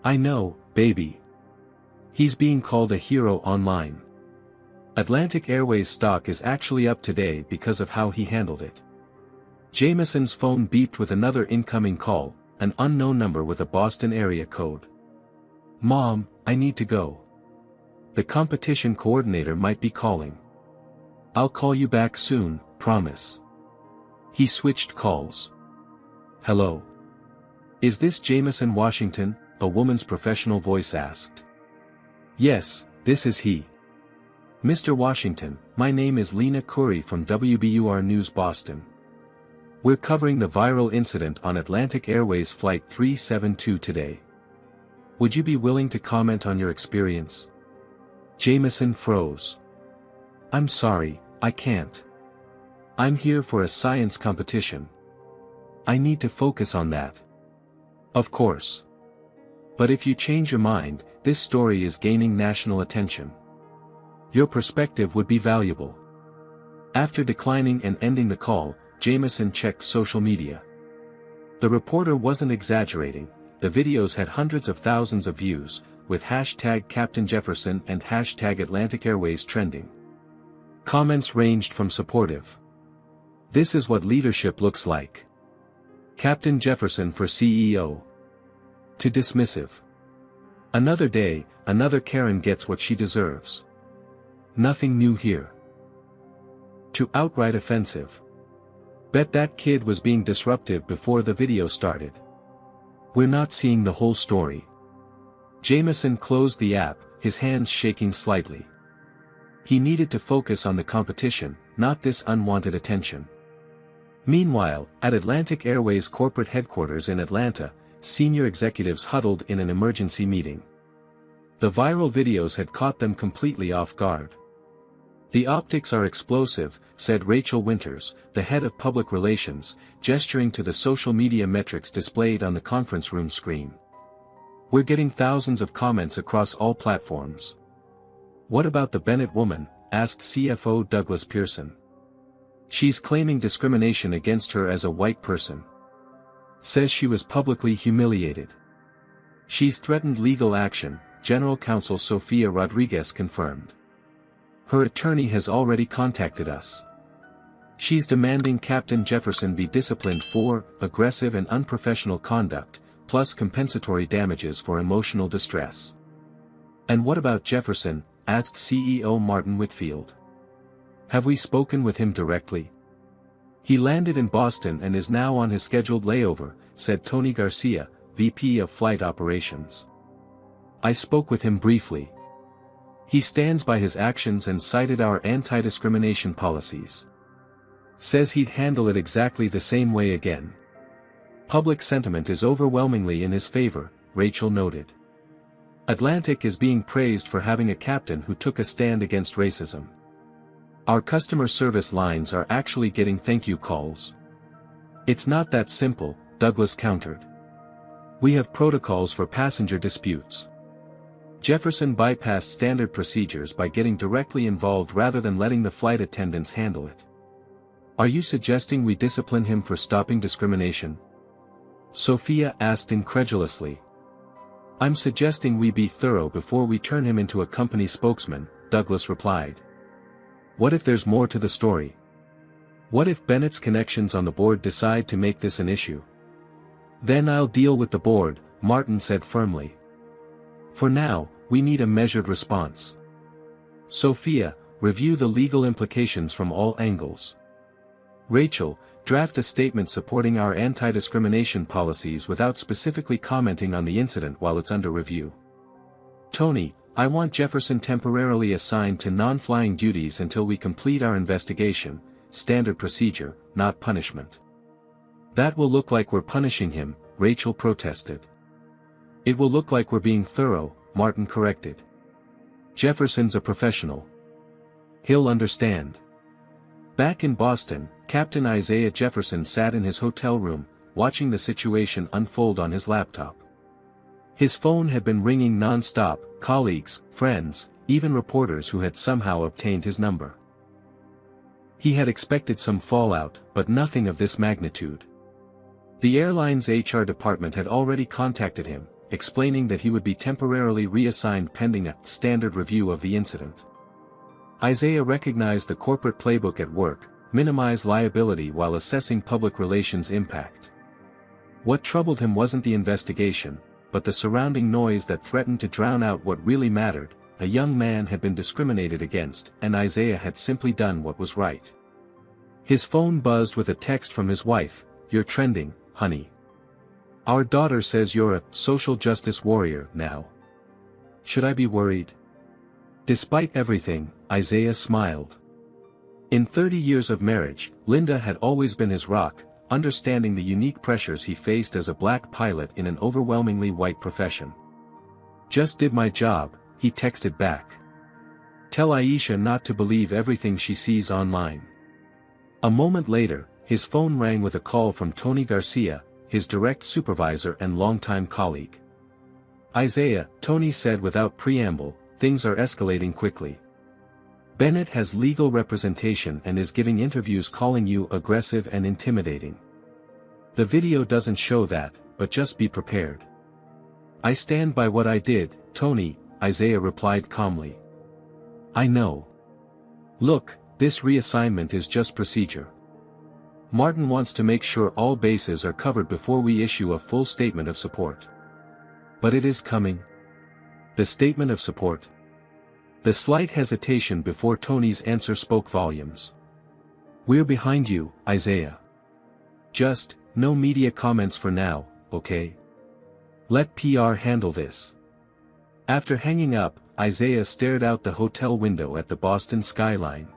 "I know, baby. He's being called a hero online. Atlantic Airways stock is actually up today because of how he handled it." Jameson's phone beeped with another incoming call, an unknown number with a Boston area code. "Mom, I need to go. The competition coordinator might be calling. I'll call you back soon, promise." He switched calls. "Hello? Is this Jameson Washington?" a woman's professional voice asked. "Yes, this is he. Mr. Washington, my name is Lena Curry from WBUR News Boston. We're covering the viral incident on Atlantic Airways Flight 372 today. Would you be willing to comment on your experience?" Jameson froze. "I'm sorry, I can't. I'm here for a science competition. I need to focus on that." "Of course. But if you change your mind, this story is gaining national attention. Your perspective would be valuable." After declining and ending the call, Jameson checked social media. The reporter wasn't exaggerating, the videos had hundreds of thousands of views, with hashtag Captain Jefferson and hashtag Atlantic Airways trending. Comments ranged from supportive. "This is what leadership looks like. Captain Jefferson for CEO," to dismissive. "Another day, another Karen gets what she deserves. Nothing new here," to outright offensive. "Bet that kid was being disruptive before the video started. We're not seeing the whole story." Jameson closed the app, his hands shaking slightly. He needed to focus on the competition, not this unwanted attention. Meanwhile, at Atlantic Airways corporate headquarters in Atlanta, senior executives huddled in an emergency meeting. The viral videos had caught them completely off guard. "The optics are explosive," said Rachel Winters, the head of public relations, gesturing to the social media metrics displayed on the conference room screen. "We're getting thousands of comments across all platforms." "What about the Bennett woman?" asked CFO Douglas Pearson. "She's claiming discrimination against her as a white person. Says she was publicly humiliated. She's threatened legal action," General Counsel Sofia Rodriguez confirmed. "Her attorney has already contacted us." She's demanding Captain Jefferson be disciplined for aggressive and unprofessional conduct, plus compensatory damages for emotional distress. And what about Jefferson? Asked CEO Martin Whitfield. Have we spoken with him directly? He landed in Boston and is now on his scheduled layover, said Tony Garcia, VP of Flight Operations. I spoke with him briefly. He stands by his actions and cited our anti-discrimination policies. Says he'd handle it exactly the same way again. Public sentiment is overwhelmingly in his favor, Rachel noted. Atlantic is being praised for having a captain who took a stand against racism. Our customer service lines are actually getting thank you calls. It's not that simple, Douglas countered. We have protocols for passenger disputes. Jefferson bypassed standard procedures by getting directly involved rather than letting the flight attendants handle it. Are you suggesting we discipline him for stopping discrimination? Sophia asked incredulously. I'm suggesting we be thorough before we turn him into a company spokesman, Douglas replied. What if there's more to the story? What if Bennett's connections on the board decide to make this an issue? Then I'll deal with the board, Martin said firmly. For now, we need a measured response. Sophia, review the legal implications from all angles. Rachel, draft a statement supporting our anti-discrimination policies without specifically commenting on the incident while it's under review. Tony, I want Jefferson temporarily assigned to non-flying duties until we complete our investigation, standard procedure, not punishment. That will look like we're punishing him, Rachel protested. It will look like we're being thorough, Martin corrected. Jefferson's a professional. He'll understand. Back in Boston, Captain Isaiah Jefferson sat in his hotel room, watching the situation unfold on his laptop. His phone had been ringing non-stop, colleagues, friends, even reporters who had somehow obtained his number. He had expected some fallout, but nothing of this magnitude. The airline's HR department had already contacted him, explaining that he would be temporarily reassigned pending a standard review of the incident. Isaiah recognized the corporate playbook at work, minimize liability while assessing public relations impact. What troubled him wasn't the investigation, but the surrounding noise that threatened to drown out what really mattered. A young man had been discriminated against, and Isaiah had simply done what was right. His phone buzzed with a text from his wife, "You're trending, honey. Our daughter says you're a social justice warrior now. Should I be worried?" Despite everything, Isaiah smiled. In 30 years of marriage, Linda had always been his rock, understanding the unique pressures he faced as a black pilot in an overwhelmingly white profession. "Just did my job," he texted back. "Tell Aisha not to believe everything she sees online." A moment later, his phone rang with a call from Tony Garcia, his direct supervisor and longtime colleague. "Isaiah," Tony said without preamble, "things are escalating quickly. Bennett has legal representation and is giving interviews calling you aggressive and intimidating. The video doesn't show that, but just be prepared." "I stand by what I did, Tony," Isaiah replied calmly. "I know. Look, this reassignment is just procedure. Martin wants to make sure all bases are covered before we issue a full statement of support. But it is coming." The statement of support? The slight hesitation before Tony's answer spoke volumes. "We're behind you, Isaiah. Just, no media comments for now, okay? Let PR handle this." After hanging up, Isaiah stared out the hotel window at the Boston skyline.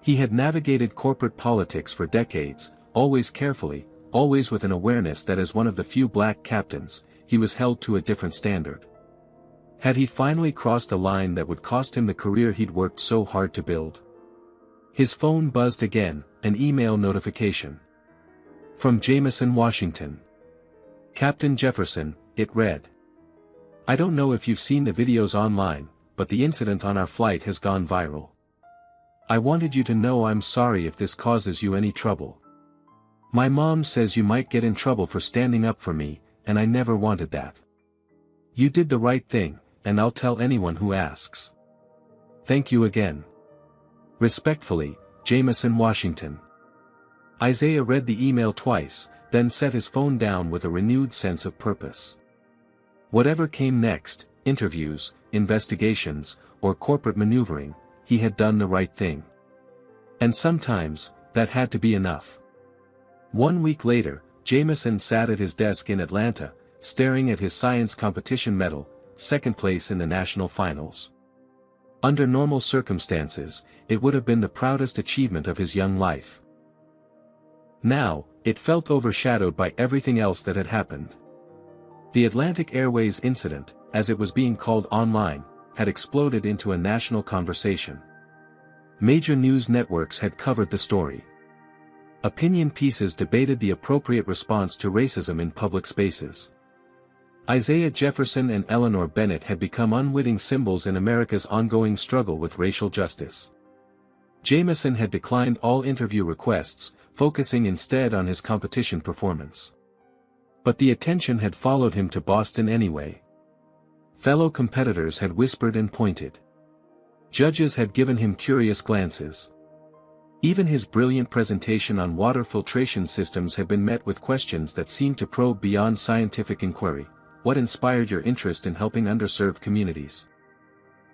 He had navigated corporate politics for decades, always carefully, always with an awareness that as one of the few black captains, he was held to a different standard. Had he finally crossed a line that would cost him the career he'd worked so hard to build? His phone buzzed again, an email notification. From Jameson, Washington. "Captain Jefferson," it read. "I don't know if you've seen the videos online, but the incident on our flight has gone viral. I wanted you to know I'm sorry if this causes you any trouble. My mom says you might get in trouble for standing up for me, and I never wanted that. You did the right thing, and I'll tell anyone who asks. Thank you again. Respectfully, Jameson, Washington. Isaiah read the email twice, then set his phone down with a renewed sense of purpose. Whatever came next, interviews, investigations, or corporate maneuvering, he had done the right thing. And sometimes, that had to be enough. 1 week later, Jameson sat at his desk in Atlanta, staring at his science competition medal, second place in the national finals. Under normal circumstances, it would have been the proudest achievement of his young life. Now, it felt overshadowed by everything else that had happened. The Atlantic Airways incident, as it was being called online, had exploded into a national conversation. Major news networks had covered the story. Opinion pieces debated the appropriate response to racism in public spaces. Isaiah Jefferson and Eleanor Bennett had become unwitting symbols in America's ongoing struggle with racial justice. Jameson had declined all interview requests, focusing instead on his competition performance. But the attention had followed him to Boston anyway. Fellow competitors had whispered and pointed. Judges had given him curious glances. Even his brilliant presentation on water filtration systems had been met with questions that seemed to probe beyond scientific inquiry. What inspired your interest in helping underserved communities?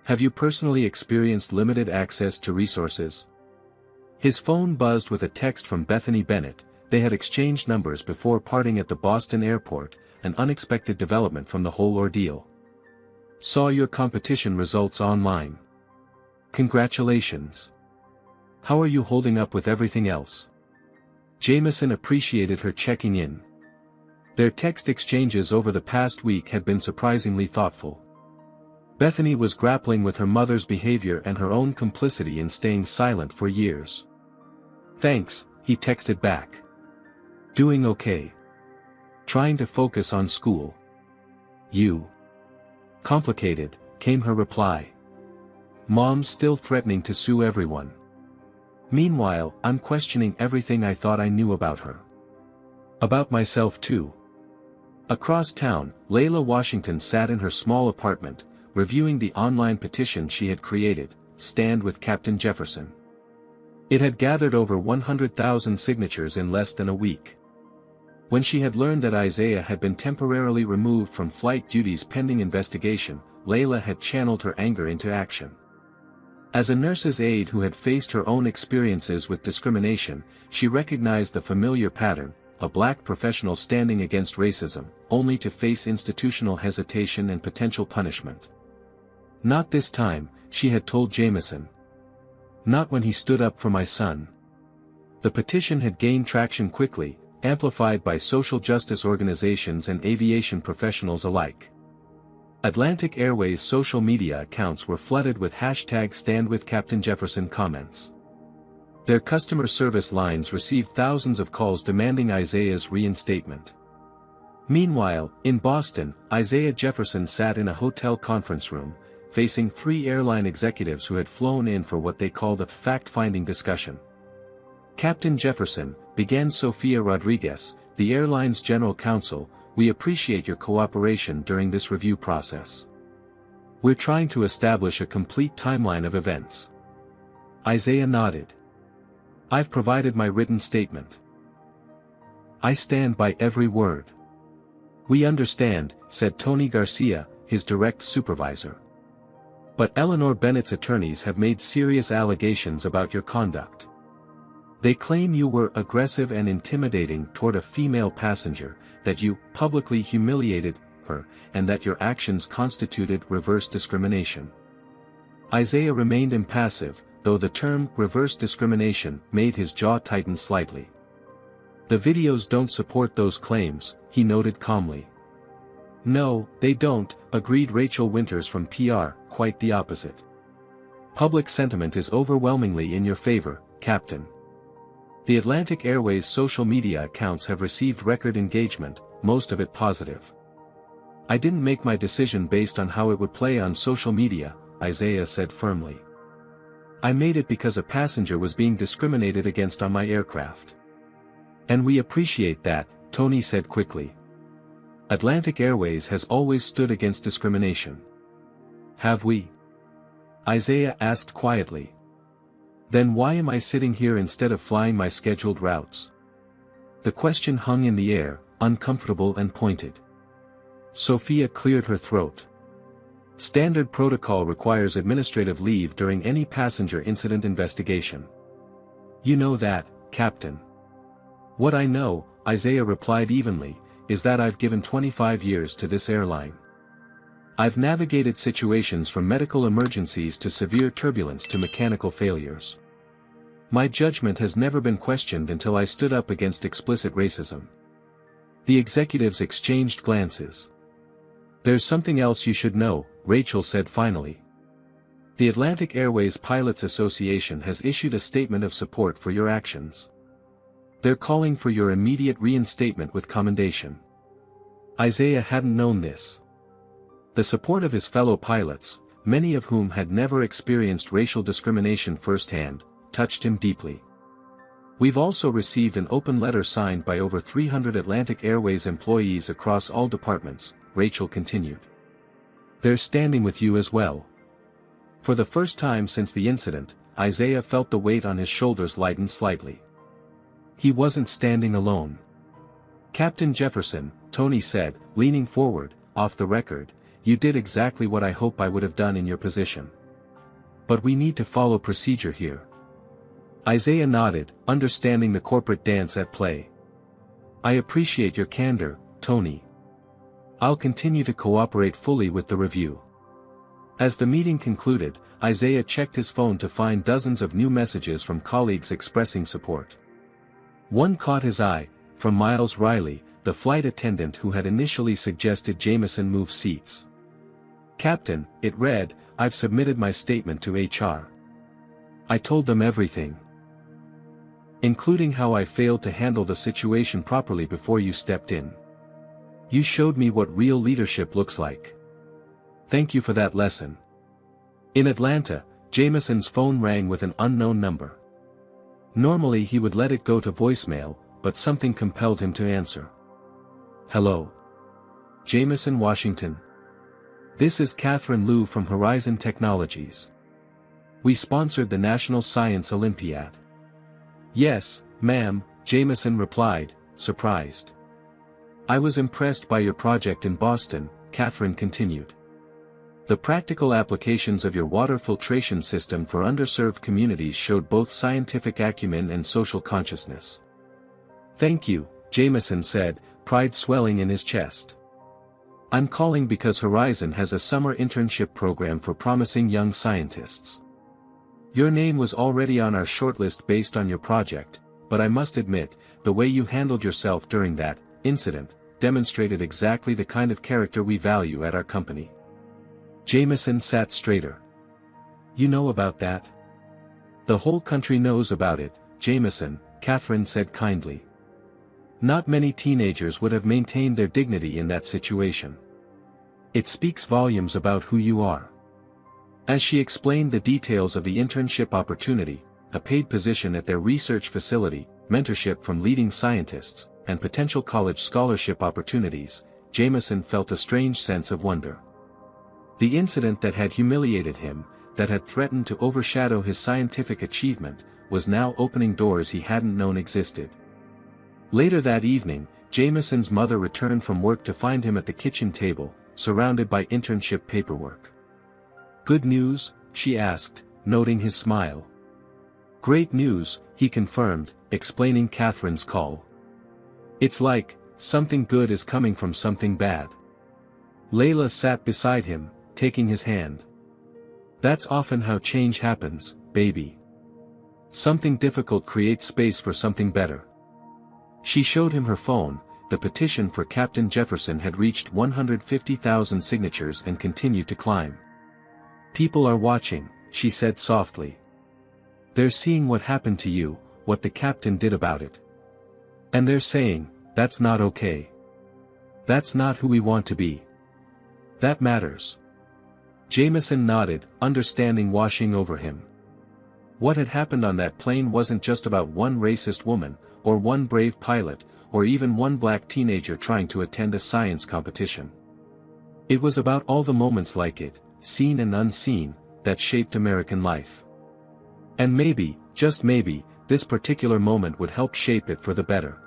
Have you personally experienced limited access to resources? His phone buzzed with a text from Bethany Bennett. They had exchanged numbers before parting at the Boston airport, an unexpected development from the whole ordeal. Saw your competition results online. Congratulations. How are you holding up with everything else? Jameson appreciated her checking in. Their text exchanges over the past week had been surprisingly thoughtful. Bethany was grappling with her mother's behavior and her own complicity in staying silent for years. Thanks, he texted back. Doing okay. Trying to focus on school. You. Complicated, came her reply. Mom's still threatening to sue everyone. Meanwhile, I'm questioning everything I thought I knew about her. About myself too. Across town, Layla Washington sat in her small apartment, reviewing the online petition she had created, Stand with Captain Jefferson. It had gathered over 100,000 signatures in less than a week. When she had learned that Isaiah had been temporarily removed from flight duties pending investigation, Layla had channeled her anger into action. As a nurse's aide who had faced her own experiences with discrimination, she recognized the familiar pattern, a black professional standing against racism, only to face institutional hesitation and potential punishment. Not this time, she had told Jameson. Not when he stood up for my son. The petition had gained traction quickly, amplified by social justice organizations and aviation professionals alike. Atlantic Airways social media accounts were flooded with #StandWithCaptainJefferson comments. Their customer service lines received thousands of calls demanding Isaiah's reinstatement. Meanwhile, in Boston, Isaiah Jefferson sat in a hotel conference room, facing 3 airline executives who had flown in for what they called a fact-finding discussion. Captain Jefferson, began Sofia Rodriguez, the airline's general counsel, we appreciate your cooperation during this review process. We're trying to establish a complete timeline of events. Isaiah nodded. I've provided my written statement. I stand by every word. We understand, said Tony Garcia, his direct supervisor. But Eleanor Bennett's attorneys have made serious allegations about your conduct. They claim you were aggressive and intimidating toward a female passenger, that you publicly humiliated her, and that your actions constituted reverse discrimination. Isaiah remained impassive, though the term reverse discrimination made his jaw tighten slightly. The videos don't support those claims, he noted calmly. No, they don't, agreed Rachel Winters from PR, quite the opposite. Public sentiment is overwhelmingly in your favor, Captain. The Atlantic Airways social media accounts have received record engagement, most of it positive. I didn't make my decision based on how it would play on social media, Isaiah said firmly. I made it because a passenger was being discriminated against on my aircraft. And we appreciate that, Tony said quickly. Atlantic Airways has always stood against discrimination. Have we? Isaiah asked quietly. Then why am I sitting here instead of flying my scheduled routes? The question hung in the air, uncomfortable and pointed. Sophia cleared her throat. Standard protocol requires administrative leave during any passenger incident investigation. You know that, Captain. What I know, Isaiah replied evenly, is that I've given 25 years to this airline. I've navigated situations from medical emergencies to severe turbulence to mechanical failures. My judgment has never been questioned until I stood up against explicit racism. The executives exchanged glances. There's something else you should know, Rachel said finally. The Atlantic Airways Pilots Association has issued a statement of support for your actions. They're calling for your immediate reinstatement with commendation. Isaiah hadn't known this. The support of his fellow pilots, many of whom had never experienced racial discrimination firsthand, touched him deeply. We've also received an open letter signed by over 300 Atlantic Airways employees across all departments, Rachel continued. They're standing with you as well. For the first time since the incident, Isaiah felt the weight on his shoulders lighten slightly. He wasn't standing alone. Captain Jefferson, Tony said, leaning forward, off the record, you did exactly what I hope I would have done in your position. But we need to follow procedure here. Isaiah nodded, understanding the corporate dance at play. I appreciate your candor, Tony. I'll continue to cooperate fully with the review. As the meeting concluded, Isaiah checked his phone to find dozens of new messages from colleagues expressing support. One caught his eye, from Miles Riley, the flight attendant who had initially suggested Jameson move seats. Captain, it read, I've submitted my statement to HR. I told them everything. Including how I failed to handle the situation properly before you stepped in. You showed me what real leadership looks like. Thank you for that lesson. In Atlanta, Jameson's phone rang with an unknown number. Normally he would let it go to voicemail, but something compelled him to answer. Hello. Jameson, Washington. This is Catherine Liu from Horizon Technologies. We sponsored the National Science Olympiad. Yes, ma'am, Jameson replied, surprised. I was impressed by your project in Boston, Catherine continued. The practical applications of your water filtration system for underserved communities showed both scientific acumen and social consciousness. Thank you, Jameson said, pride swelling in his chest. I'm calling because Horizon has a summer internship program for promising young scientists. Your name was already on our shortlist based on your project, but I must admit, the way you handled yourself during that incident demonstrated exactly the kind of character we value at our company. Jameson sat straighter. You know about that? The whole country knows about it, Jameson, Catherine said kindly. Not many teenagers would have maintained their dignity in that situation. It speaks volumes about who you are. As she explained the details of the internship opportunity, a paid position at their research facility, mentorship from leading scientists, and potential college scholarship opportunities, Jameson felt a strange sense of wonder. The incident that had humiliated him, that had threatened to overshadow his scientific achievement, was now opening doors he hadn't known existed. Later that evening, Jameson's mother returned from work to find him at the kitchen table, surrounded by internship paperwork. Good news? She asked, noting his smile. Great news, he confirmed, explaining Catherine's call. It's like, something good is coming from something bad. Layla sat beside him, taking his hand. That's often how change happens, baby. Something difficult creates space for something better. She showed him her phone. The petition for Captain Jefferson had reached 150,000 signatures and continued to climb. People are watching, she said softly. They're seeing what happened to you, what the captain did about it. And they're saying, that's not okay. That's not who we want to be. That matters. Jameson nodded, understanding washing over him. What had happened on that plane wasn't just about one racist woman, or one brave pilot, or even one black teenager trying to attend a science competition. It was about all the moments like it, seen and unseen, that shaped American life. And maybe, just maybe, this particular moment would help shape it for the better.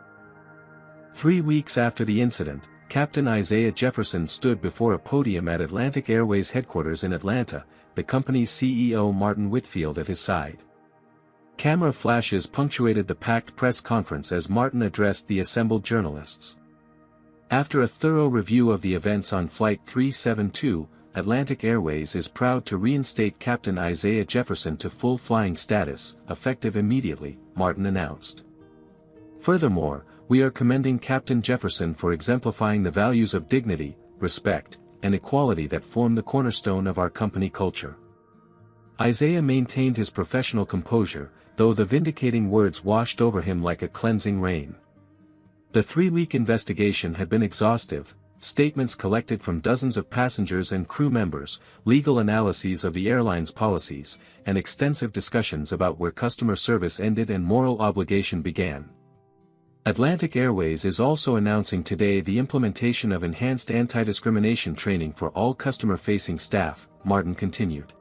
3 weeks after the incident, Captain Isaiah Jefferson stood before a podium at Atlantic Airways headquarters in Atlanta, the company's CEO Martin Whitfield at his side. Camera flashes punctuated the packed press conference as Martin addressed the assembled journalists. After a thorough review of the events on Flight 372, Atlantic Airways is proud to reinstate Captain Isaiah Jefferson to full flying status, effective immediately, Martin announced. Furthermore, we are commending Captain Jefferson for exemplifying the values of dignity, respect, and equality that form the cornerstone of our company culture. Isaiah maintained his professional composure, though the vindicating words washed over him like a cleansing rain. The 3-week investigation had been exhaustive, statements collected from dozens of passengers and crew members, legal analyses of the airline's policies, and extensive discussions about where customer service ended and moral obligation began. Atlantic Airways is also announcing today the implementation of enhanced anti-discrimination training for all customer-facing staff, Martin continued.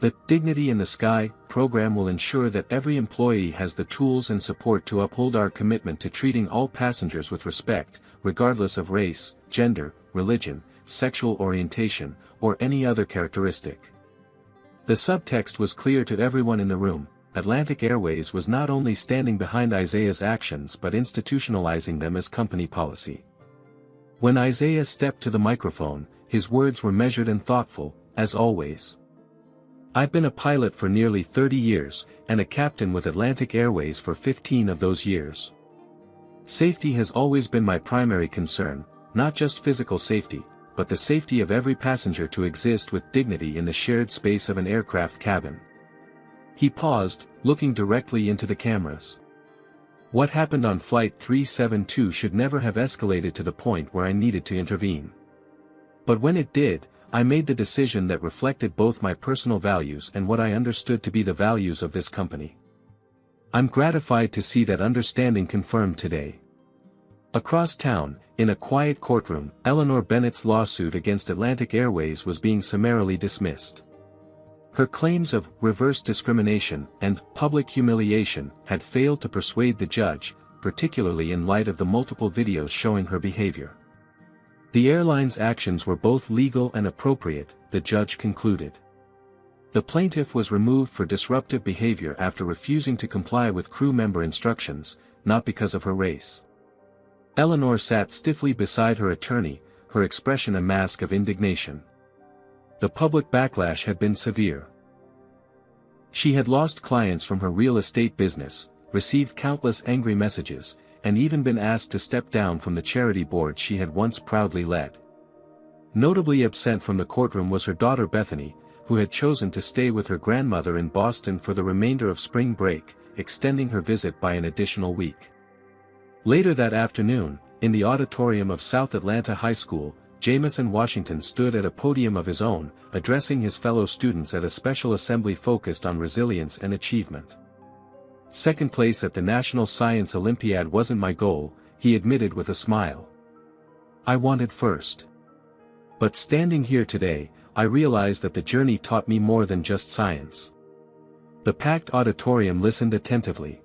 The Dignity in the Sky program will ensure that every employee has the tools and support to uphold our commitment to treating all passengers with respect, regardless of race, gender, religion, sexual orientation, or any other characteristic. The subtext was clear to everyone in the room. Atlantic Airways was not only standing behind Isaiah's actions but institutionalizing them as company policy. When Isaiah stepped to the microphone, his words were measured and thoughtful, as always. I've been a pilot for nearly 30 years, and a captain with Atlantic Airways for 15 of those years. Safety has always been my primary concern, not just physical safety, but the safety of every passenger to exist with dignity in the shared space of an aircraft cabin. He paused, looking directly into the cameras. What happened on Flight 372 should never have escalated to the point where I needed to intervene. But when it did, I made the decision that reflected both my personal values and what I understood to be the values of this company. I'm gratified to see that understanding confirmed today. Across town, in a quiet courtroom, Eleanor Bennett's lawsuit against Atlantic Airways was being summarily dismissed. Her claims of reverse discrimination and public humiliation had failed to persuade the judge, particularly in light of the multiple videos showing her behavior. The airline's actions were both legal and appropriate, the judge concluded. The plaintiff was removed for disruptive behavior after refusing to comply with crew member instructions, not because of her race. Eleanor sat stiffly beside her attorney, her expression a mask of indignation. The public backlash had been severe. She had lost clients from her real estate business, received countless angry messages, and even been asked to step down from the charity board she had once proudly led. Notably absent from the courtroom was her daughter Bethany, who had chosen to stay with her grandmother in Boston for the remainder of spring break, extending her visit by an additional week. Later that afternoon, in the auditorium of South Atlanta High School, Jameson Washington stood at a podium of his own, addressing his fellow students at a special assembly focused on resilience and achievement. Second place at the National Science Olympiad wasn't my goal, he admitted with a smile. I wanted first. But standing here today, I realized that the journey taught me more than just science. The packed auditorium listened attentively.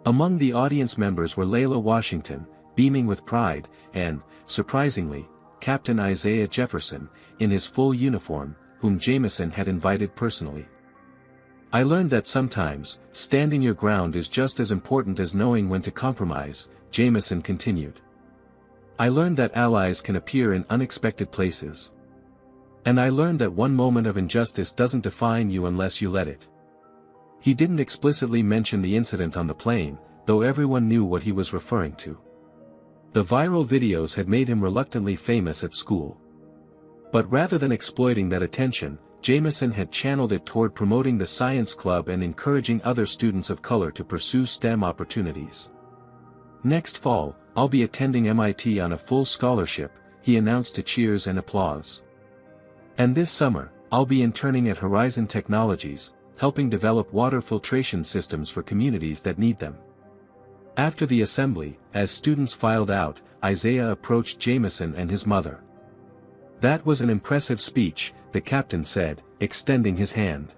Among the audience members were Layla Washington, beaming with pride, and, surprisingly, Captain Isaiah Jefferson, in his full uniform, whom Jameson had invited personally. I learned that sometimes, standing your ground is just as important as knowing when to compromise, Jameson continued. I learned that allies can appear in unexpected places. And I learned that one moment of injustice doesn't define you unless you let it. He didn't explicitly mention the incident on the plane, though everyone knew what he was referring to. The viral videos had made him reluctantly famous at school. But rather than exploiting that attention, Jameson had channeled it toward promoting the science club and encouraging other students of color to pursue STEM opportunities. Next fall, I'll be attending MIT on a full scholarship, he announced to cheers and applause. And this summer, I'll be interning at Horizon Technologies, helping develop water filtration systems for communities that need them. After the assembly, as students filed out, Isaiah approached Jameson and his mother. That was an impressive speech, the captain said, extending his hand.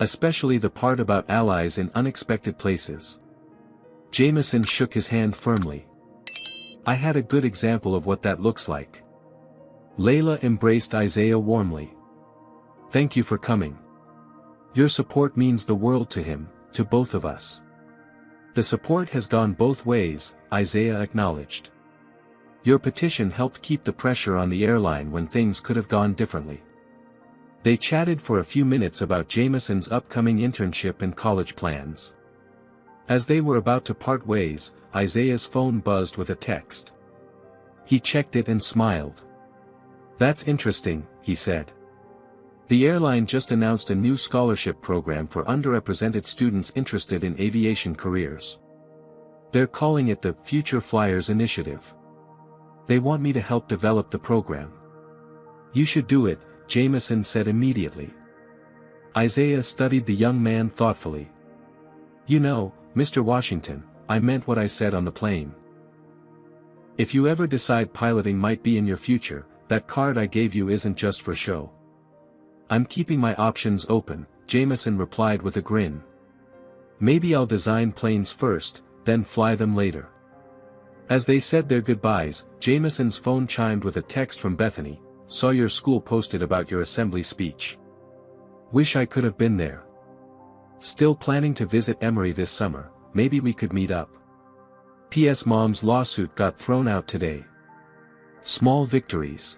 Especially the part about allies in unexpected places. Jameson shook his hand firmly. I had a good example of what that looks like. Layla embraced Isaiah warmly. Thank you for coming. Your support means the world to him, to both of us. The support has gone both ways, Isaiah acknowledged. Your petition helped keep the pressure on the airline when things could have gone differently. They chatted for a few minutes about Jameson's upcoming internship and college plans. As they were about to part ways, Isaiah's phone buzzed with a text. He checked it and smiled. That's interesting, he said. The airline just announced a new scholarship program for underrepresented students interested in aviation careers. They're calling it the Future Flyers Initiative. They want me to help develop the program. You should do it, Jameson said immediately. Isaiah studied the young man thoughtfully. You know, Mr. Washington, I meant what I said on the plane. If you ever decide piloting might be in your future, that card I gave you isn't just for show. I'm keeping my options open, Jameson replied with a grin. Maybe I'll design planes first, then fly them later. As they said their goodbyes, Jameson's phone chimed with a text from Bethany. Saw your school posted about your assembly speech. Wish I could have been there. Still planning to visit Emory this summer, maybe we could meet up. P.S. Mom's lawsuit got thrown out today. Small victories.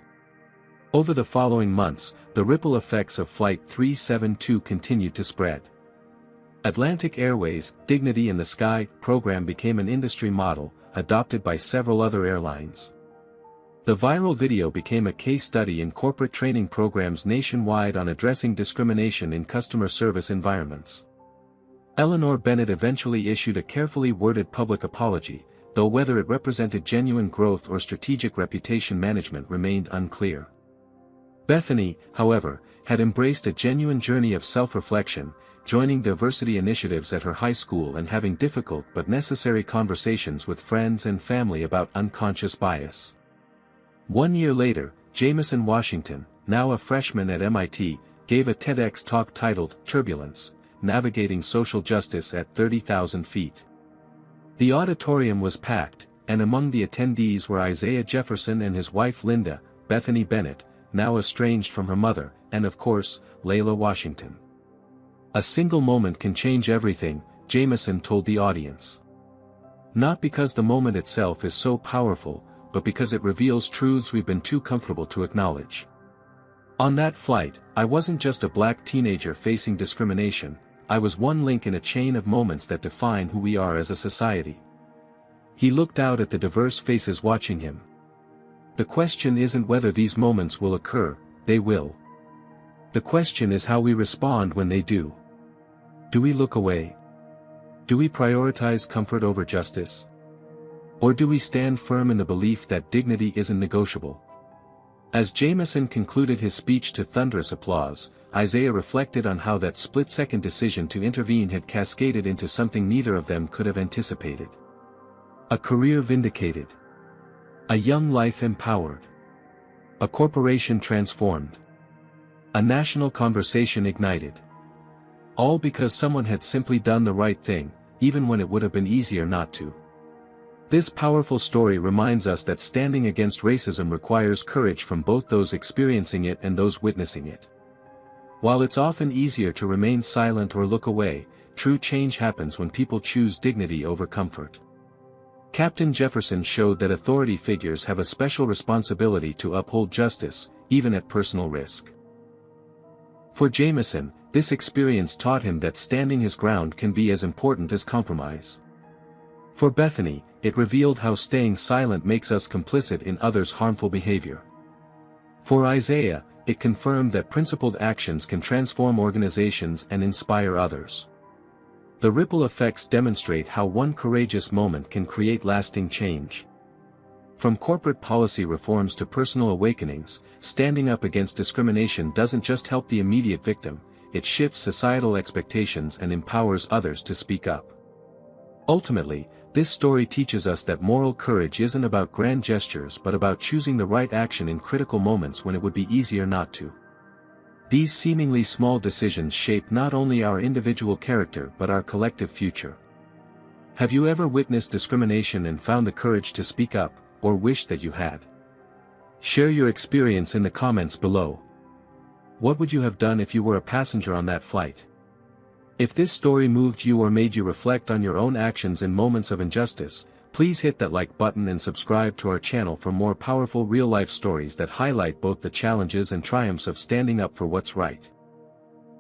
Over the following months, the ripple effects of Flight 372 continued to spread. Atlantic Airways' Dignity in the Sky program became an industry model, adopted by several other airlines. The viral video became a case study in corporate training programs nationwide on addressing discrimination in customer service environments. Eleanor Bennett eventually issued a carefully worded public apology, though whether it represented genuine growth or strategic reputation management remained unclear. Bethany, however, had embraced a genuine journey of self-reflection, joining diversity initiatives at her high school and having difficult but necessary conversations with friends and family about unconscious bias. 1 year later, Jameson Washington, now a freshman at MIT, gave a TEDx talk titled Turbulence: Navigating Social Justice at 30,000 Feet. The auditorium was packed, and among the attendees were Isaiah Jefferson and his wife Linda, Bethany Bennett, now estranged from her mother, and of course, Layla Washington. A single moment can change everything, Jameson told the audience. Not because the moment itself is so powerful, but because it reveals truths we've been too comfortable to acknowledge. On that flight, I wasn't just a black teenager facing discrimination, I was one link in a chain of moments that define who we are as a society. He looked out at the diverse faces watching him. The question isn't whether these moments will occur, they will. The question is how we respond when they do. Do we look away? Do we prioritize comfort over justice? Or do we stand firm in the belief that dignity isn't negotiable? As Jameson concluded his speech to thunderous applause, Isaiah reflected on how that split-second decision to intervene had cascaded into something neither of them could have anticipated. A career vindicated. A young life empowered. A corporation transformed. A national conversation ignited. All because someone had simply done the right thing, even when it would have been easier not to. This powerful story reminds us that standing against racism requires courage from both those experiencing it and those witnessing it. While it's often easier to remain silent or look away, true change happens when people choose dignity over comfort. Captain Jefferson showed that authority figures have a special responsibility to uphold justice, even at personal risk. For Jameson, this experience taught him that standing his ground can be as important as compromise. For Bethany, it revealed how staying silent makes us complicit in others' harmful behavior. For Isaiah, it confirmed that principled actions can transform organizations and inspire others. The ripple effects demonstrate how one courageous moment can create lasting change. From corporate policy reforms to personal awakenings, standing up against discrimination doesn't just help the immediate victim, it shifts societal expectations and empowers others to speak up. Ultimately, this story teaches us that moral courage isn't about grand gestures but about choosing the right action in critical moments when it would be easier not to. These seemingly small decisions shape not only our individual character but our collective future. Have you ever witnessed discrimination and found the courage to speak up, or wish that you had? Share your experience in the comments below. What would you have done if you were a passenger on that flight? If this story moved you or made you reflect on your own actions in moments of injustice, please hit that like button and subscribe to our channel for more powerful real-life stories that highlight both the challenges and triumphs of standing up for what's right.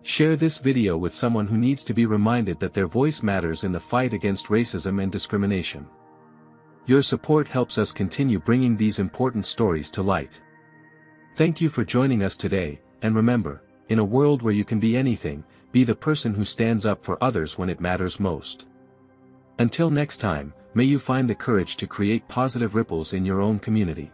Share this video with someone who needs to be reminded that their voice matters in the fight against racism and discrimination. Your support helps us continue bringing these important stories to light. Thank you for joining us today, and remember, in a world where you can be anything, be the person who stands up for others when it matters most. Until next time, may you find the courage to create positive ripples in your own community.